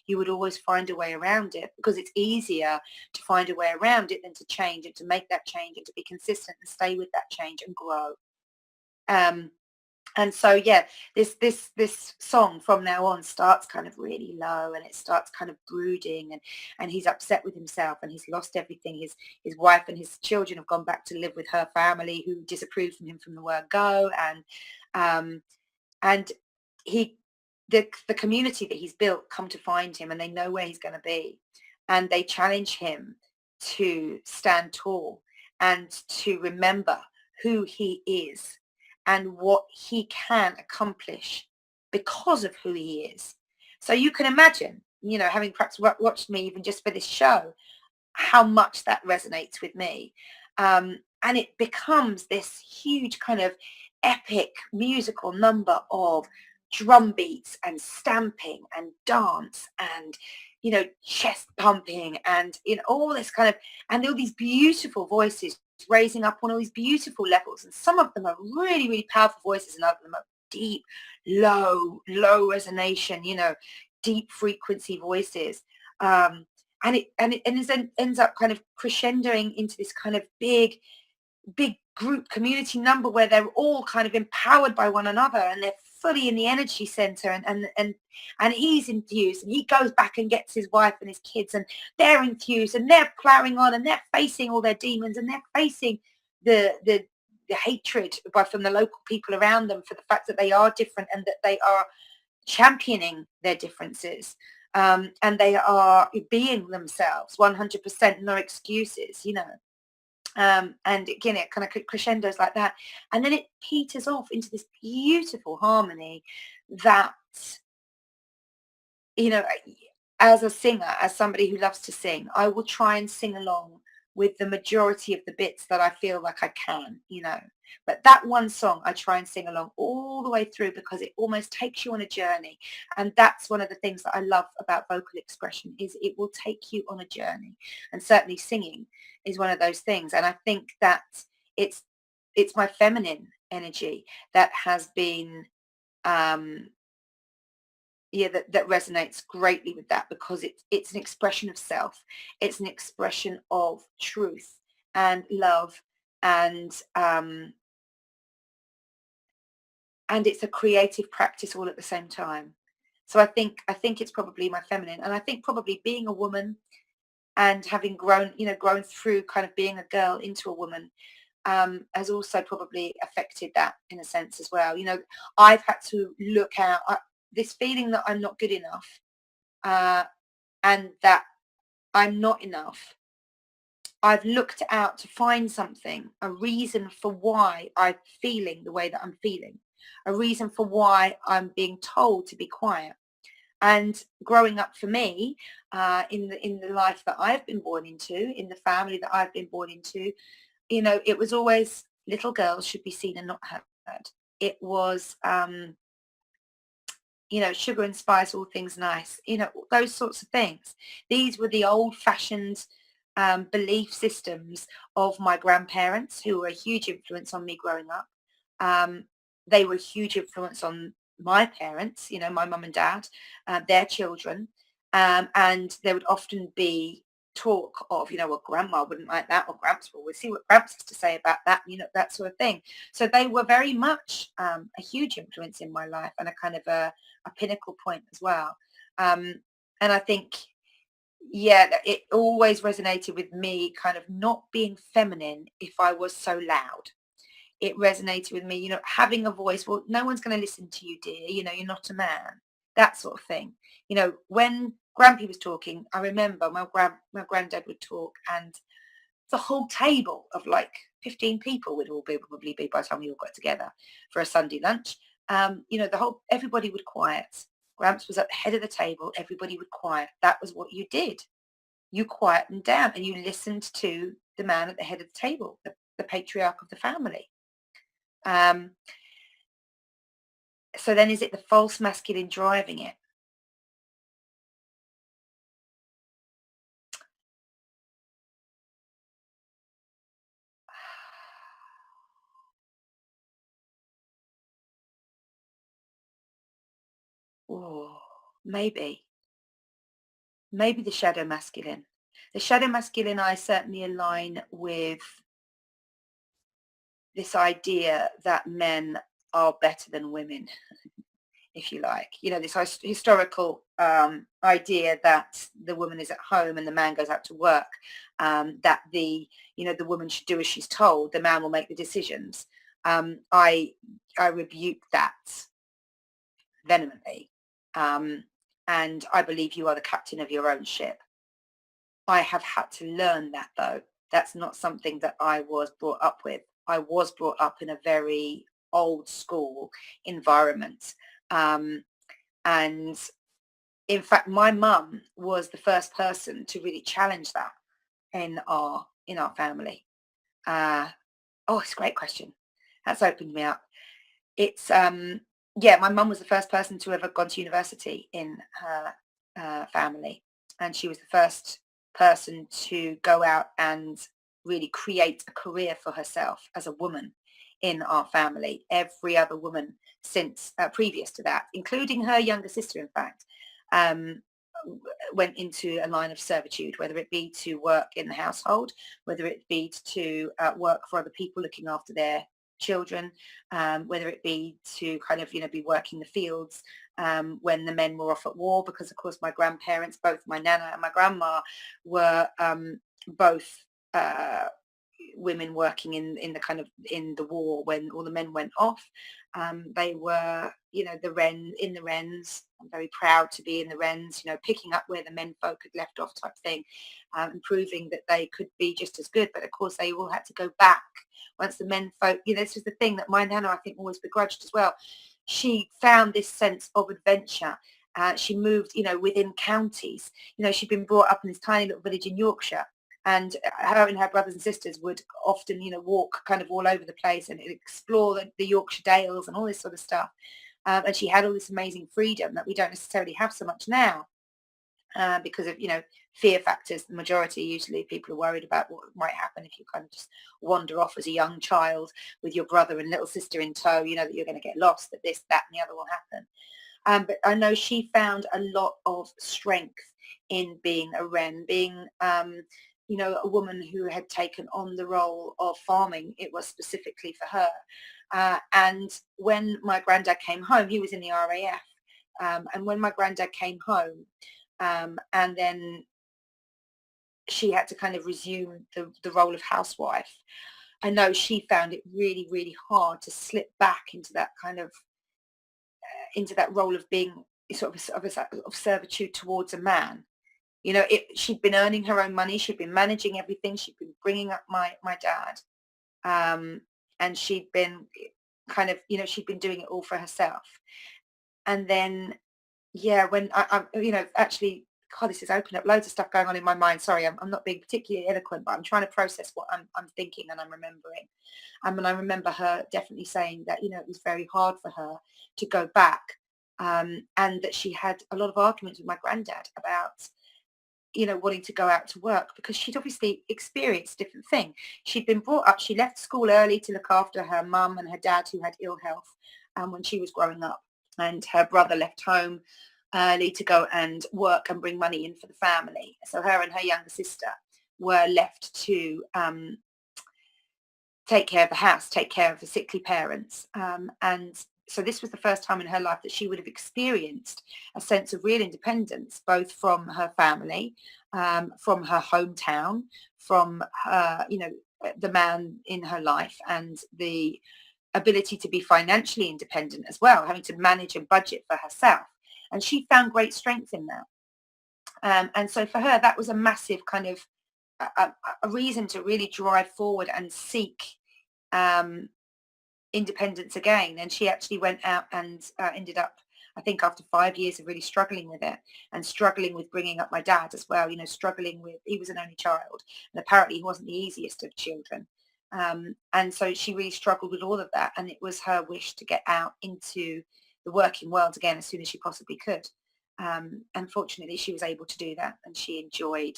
You would always find a way around it, because it's easier to find a way around it than to change and to make that change and to be consistent and stay with that change and grow. Um, and so, yeah, this song From Now On starts kind of really low, and it starts kind of brooding, and he's upset with himself and he's lost everything. His wife and his children have gone back to live with her family, who disapproved from him from the word go. Um and he the community that he's built come to find him, and they know where he's going to be, and they challenge him to stand tall and to remember who he is and what he can accomplish because of who he is. So you can imagine, having perhaps watched me even just for this show, how much that resonates with me. And it becomes this huge kind of epic musical number of drum beats and stamping and dance and, chest pumping and, all this kind of, and all these beautiful voices raising up on all these beautiful levels. And some of them are really, really powerful voices and other of them are deep, low resonation, deep frequency voices. And it ends up kind of crescendoing into this kind of big group community number where they're all kind of empowered by one another and they're fully in the energy center, and he's enthused and he goes back and gets his wife and his kids and they're enthused and they're plowing on and they're facing all their demons and they're facing the hatred from the local people around them for the fact that they are different and that they are championing their differences, and they are being themselves 100%, no excuses, and again it kind of crescendos like that, and then it peters off into this beautiful harmony that, you know as a singer, as somebody who loves to sing, I will try and sing along with the majority of the bits that I feel like I can, but that one song I try and sing along all the way through because it almost takes you on a journey, and that's one of the things that I love about vocal expression is it will take you on a journey, and certainly singing is one of those things. And I think that it's it's my feminine energy that has been, um yeah, that resonates greatly with that because it's an expression of self. It's an expression of truth and love, and and it's a creative practice all at the same time. So I think it's probably my feminine, and I think probably being a woman and having grown through kind of being a girl into a woman, has also probably affected that in a sense as well. I've had to look out this feeling that I'm not good enough, uh, and that I'm not enough. I've looked out to find something, a reason for why I'm feeling the way that I'm feeling, a reason for why I'm being told to be quiet. And growing up for me, in the life that I've been born into, in the family that I've been born into, it was always little girls should be seen and not heard. It was, sugar and spice, all things nice, those sorts of things. These were the old-fashioned belief systems of my grandparents, who were a huge influence on me growing up. Um, they were a huge influence on my parents, my mum and dad, their children. And there would often be talk of, well, grandma wouldn't like that, or gramps, well, we'll see what gramps has to say about that, that sort of thing. So they were very much a huge influence in my life, and a kind of a pinnacle point as well. Um, and I think, yeah, it always resonated with me kind of not being feminine if I was so loud. It resonated with me, having a voice. Well, no one's going to listen to you, dear. You're not a man. That sort of thing. When Grampy was talking, I remember my granddad would talk, and the whole table of like 15 people would all probably be by the time we all got together for a Sunday lunch. Everybody would quiet. Gramps was at the head of the table. Everybody would quiet. That was what you did. You quietened down and you listened to the man at the head of the table, the patriarch of the family. Um, so then is it the false masculine driving it? Oh, maybe. Maybe the shadow masculine. The shadow masculine I certainly align with this idea that men are better than women, if you like. This historical idea that the woman is at home and the man goes out to work, that the woman should do as she's told, the man will make the decisions. I rebuke that vehemently. Um, and I believe you are the captain of your own ship. I have had to learn that, though. That's not something that I was brought up with. I was brought up in a very old school environment. Um, and in fact, my mum was the first person to really challenge that in our family. Uh, oh, it's a great question. That's opened me up. It's yeah, my mum was the first person to ever gone to university in her family, and she was the first person to go out and really create a career for herself as a woman in our family. Every other woman since previous to that, including her younger sister, in fact, um, went into a line of servitude, whether it be to work in the household, whether it be to work for other people looking after their children, whether it be to kind of, be working the fields when the men were off at war, because of course my grandparents, both my nana and my grandma, were both women working in the kind of in the war when all the men went off. They were, the Wrens. I'm very proud to be in the Wrens, picking up where the men folk had left off type thing, and proving that they could be just as good. But of course, they all had to go back once the men folk, this was the thing that my nana, I think, always begrudged as well. She found this sense of adventure. She moved, within counties. She'd been brought up in this tiny little village in Yorkshire, and her and her brothers and sisters would often, walk kind of all over the place and explore the Yorkshire Dales and all this sort of stuff. And she had all this amazing freedom that we don't necessarily have so much now, because of, fear factors. The majority, usually people are worried about what might happen if you kind of just wander off as a young child with your brother and little sister in tow, that you're going to get lost, that this, that, and the other will happen. But I know she found a lot of strength in being a Wren, being, a woman who had taken on the role of farming. It was specifically for her. And when my granddad came home, he was in the RAF. And when my granddad came home, and then she had to kind of resume the role of housewife, I know she found it really, really hard to slip back into that kind of into that role of being of servitude towards a man. She'd been earning her own money, she'd been managing everything, she'd been bringing up my dad, and she'd been kind of, she'd been doing it all for herself. And then, yeah, when actually, God, this has opened up loads of stuff going on in my mind. Sorry, I'm not being particularly eloquent, but I'm trying to process what I'm thinking and I'm remembering. And I remember her definitely saying that, it was very hard for her to go back, and that she had a lot of arguments with my granddad about, wanting to go out to work, because she'd obviously experienced a different thing. She'd been brought up, she left school early to look after her mum and her dad who had ill health, when she was growing up. And her brother left home early to go and work and bring money in for the family. So her and her younger sister were left to take care of the house, take care of the sickly parents. And so this was the first time in her life that she would have experienced a sense of real independence, both from her family, from her hometown, from her, the man in her life, and the ability to be financially independent as well, having to manage and budget for herself. And she found great strength in that. And so for her, that was a massive kind of a reason to really drive forward and seek um, independence again. And she actually went out and ended up, I think, after 5 years of really struggling with it and struggling with bringing up my dad as well, struggling with, he was an only child, and apparently he wasn't the easiest of children. And so she really struggled with all of that. And it was her wish to get out into the working world again as soon as she possibly could. Unfortunately, she was able to do that, and she enjoyed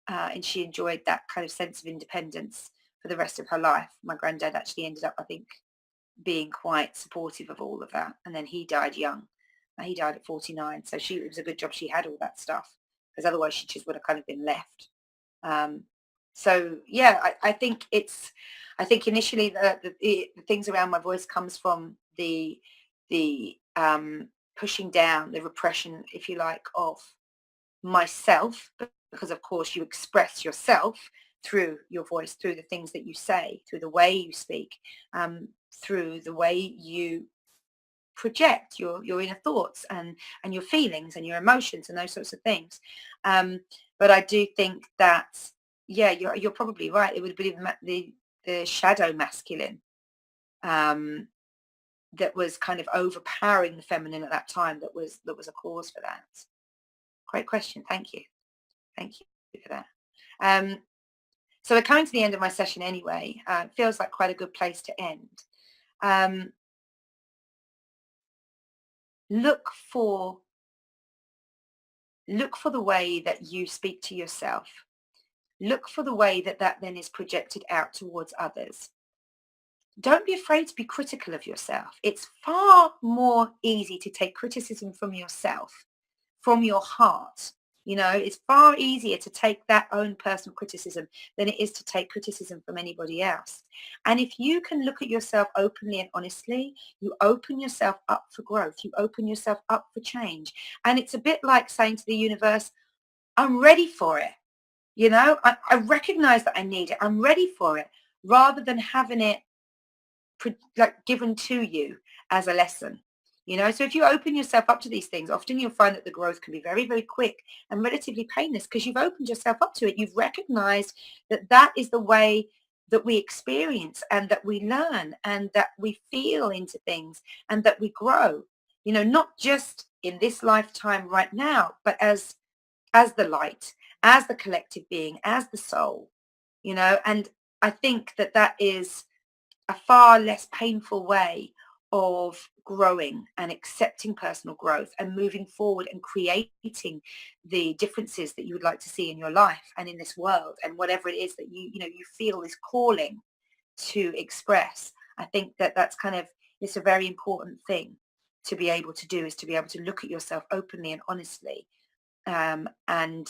that kind of sense of independence for the rest of her life. My granddad actually ended up, I think, being quite supportive of all of that. And then he died young. He died at 49. So it was a good job she had all that stuff, because otherwise she just would have kind of been left. Um, so yeah, I think initially the things around my voice comes from the pushing down the repression, if you like, of myself, because of course you express yourself through your voice, through the things that you say, through the way you speak, through the way you project your inner thoughts and your feelings and your emotions and those sorts of things. But I do think that, yeah, you're probably right. It would be the shadow masculine, um, that was kind of overpowering the feminine at that time, that was a cause for that. Great question. Thank you. Thank you for that. Um, so we're coming to the end of my session anyway. It feels like quite a good place to end. Um, look for the way that you speak to yourself. Look for the way that that then is projected out towards others. Don't be afraid to be critical of yourself. It's far more easy to take criticism from yourself, from your heart. You know, it's far easier to take that own personal criticism than it is to take criticism from anybody else. And if you can look at yourself openly and honestly, you open yourself up for growth. You open yourself up for change. And it's a bit like saying to the universe, I'm ready for it. You know, I recognize that I need it. I'm ready for it, rather than having it like given to you as a lesson. You know, so if you open yourself up to these things, often you'll find that the growth can be very, very quick and relatively painless, because you've opened yourself up to it. You've recognized that that is the way that we experience and that we learn and that we feel into things and that we grow, you know, not just in this lifetime right now, but as the light, as the collective being, as the soul, you know. And I think that that is a far less painful way of growing and accepting personal growth and moving forward and creating the differences that you would like to see in your life and in this world, and whatever it is that you feel is calling to express. I think that that's kind of, it's a very important thing to be able to do, is to be able to look at yourself openly and honestly, and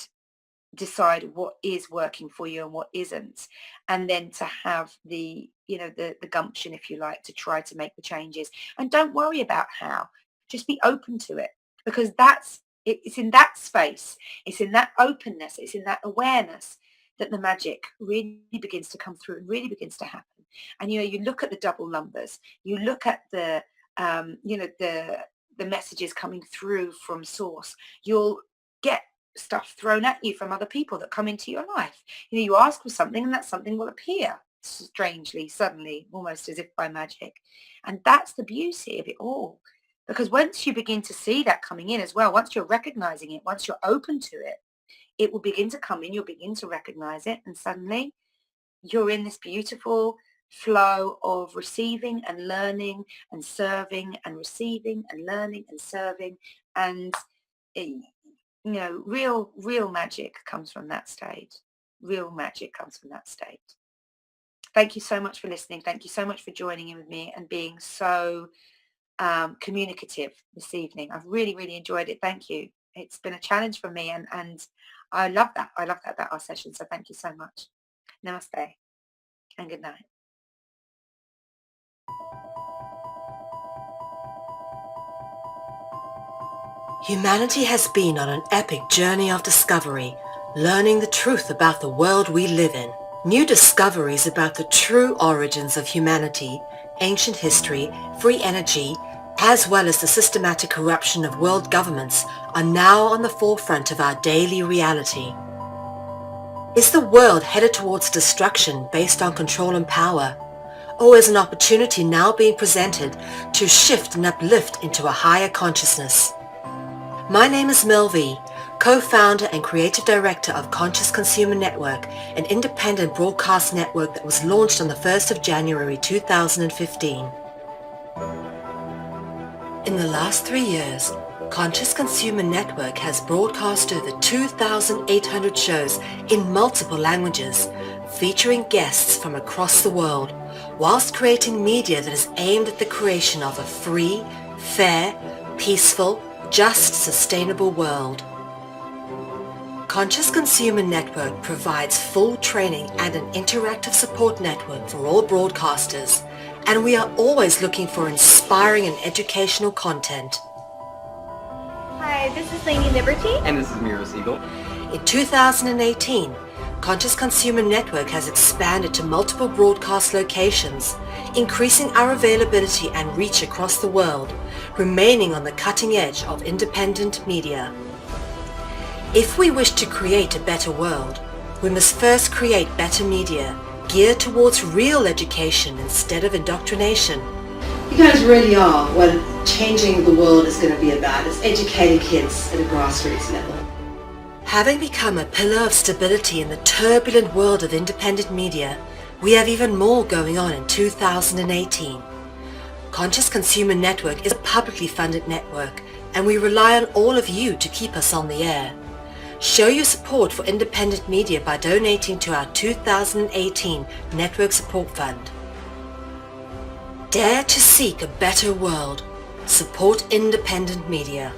decide what is working for you and what isn't, and then to have the the gumption, if you like, to try to make the changes. And don't worry about how, just be open to it, because that's it, it's in that space, it's in that openness, it's in that awareness that the magic really begins to come through and really begins to happen. And you look at the double numbers, you look at the the messages coming through from source. You'll get stuff thrown at you from other people that come into your life. You ask for something and that something will appear strangely, suddenly, almost as if by magic. And that's the beauty of it all. Because once you begin to see that coming in as well, once you're recognizing it, once you're open to it, it will begin to come in, you'll begin to recognize it, and suddenly you're in this beautiful flow of receiving and learning and serving and receiving and learning and serving. And real magic comes from that state. Real magic comes from that state. Thank you so much for listening. Thank you so much for joining in with me and being so communicative this evening. I've really, really enjoyed it. Thank you. It's been a challenge for me, and I love that. I love that about our session. So thank you so much. Namaste and good night. Humanity has been on an epic journey of discovery, learning the truth about the world we live in. New discoveries about the true origins of humanity, ancient history, free energy, as well as the systematic corruption of world governments are now on the forefront of our daily reality. Is the world headed towards destruction based on control and power? Or is an opportunity now being presented to shift and uplift into a higher consciousness? My name is Mel V, co-founder and creative director of Conscious Consumer Network, an independent broadcast network that was launched on the 1st of January 2015. In the last 3 years, Conscious Consumer Network has broadcast over 2,800 shows in multiple languages, featuring guests from across the world, whilst creating media that is aimed at the creation of a free, fair, peaceful, just, sustainable world. Conscious Consumer Network provides full training and an interactive support network for all broadcasters, and we are always looking for inspiring and educational content. Hi, this is Lainey Liberty. And this is Miro Siegel. In 2018, Conscious Consumer Network has expanded to multiple broadcast locations, increasing our availability and reach across the world, remaining on the cutting edge of independent media. If we wish to create a better world, we must first create better media, geared towards real education instead of indoctrination. You guys really are what changing the world is going to be about. It's educating kids at a grassroots level. Having become a pillar of stability in the turbulent world of independent media, we have even more going on in 2018. Conscious Consumer Network is a publicly funded network, and we rely on all of you to keep us on the air. Show your support for independent media by donating to our 2018 Network Support Fund. Dare to seek a better world. Support independent media.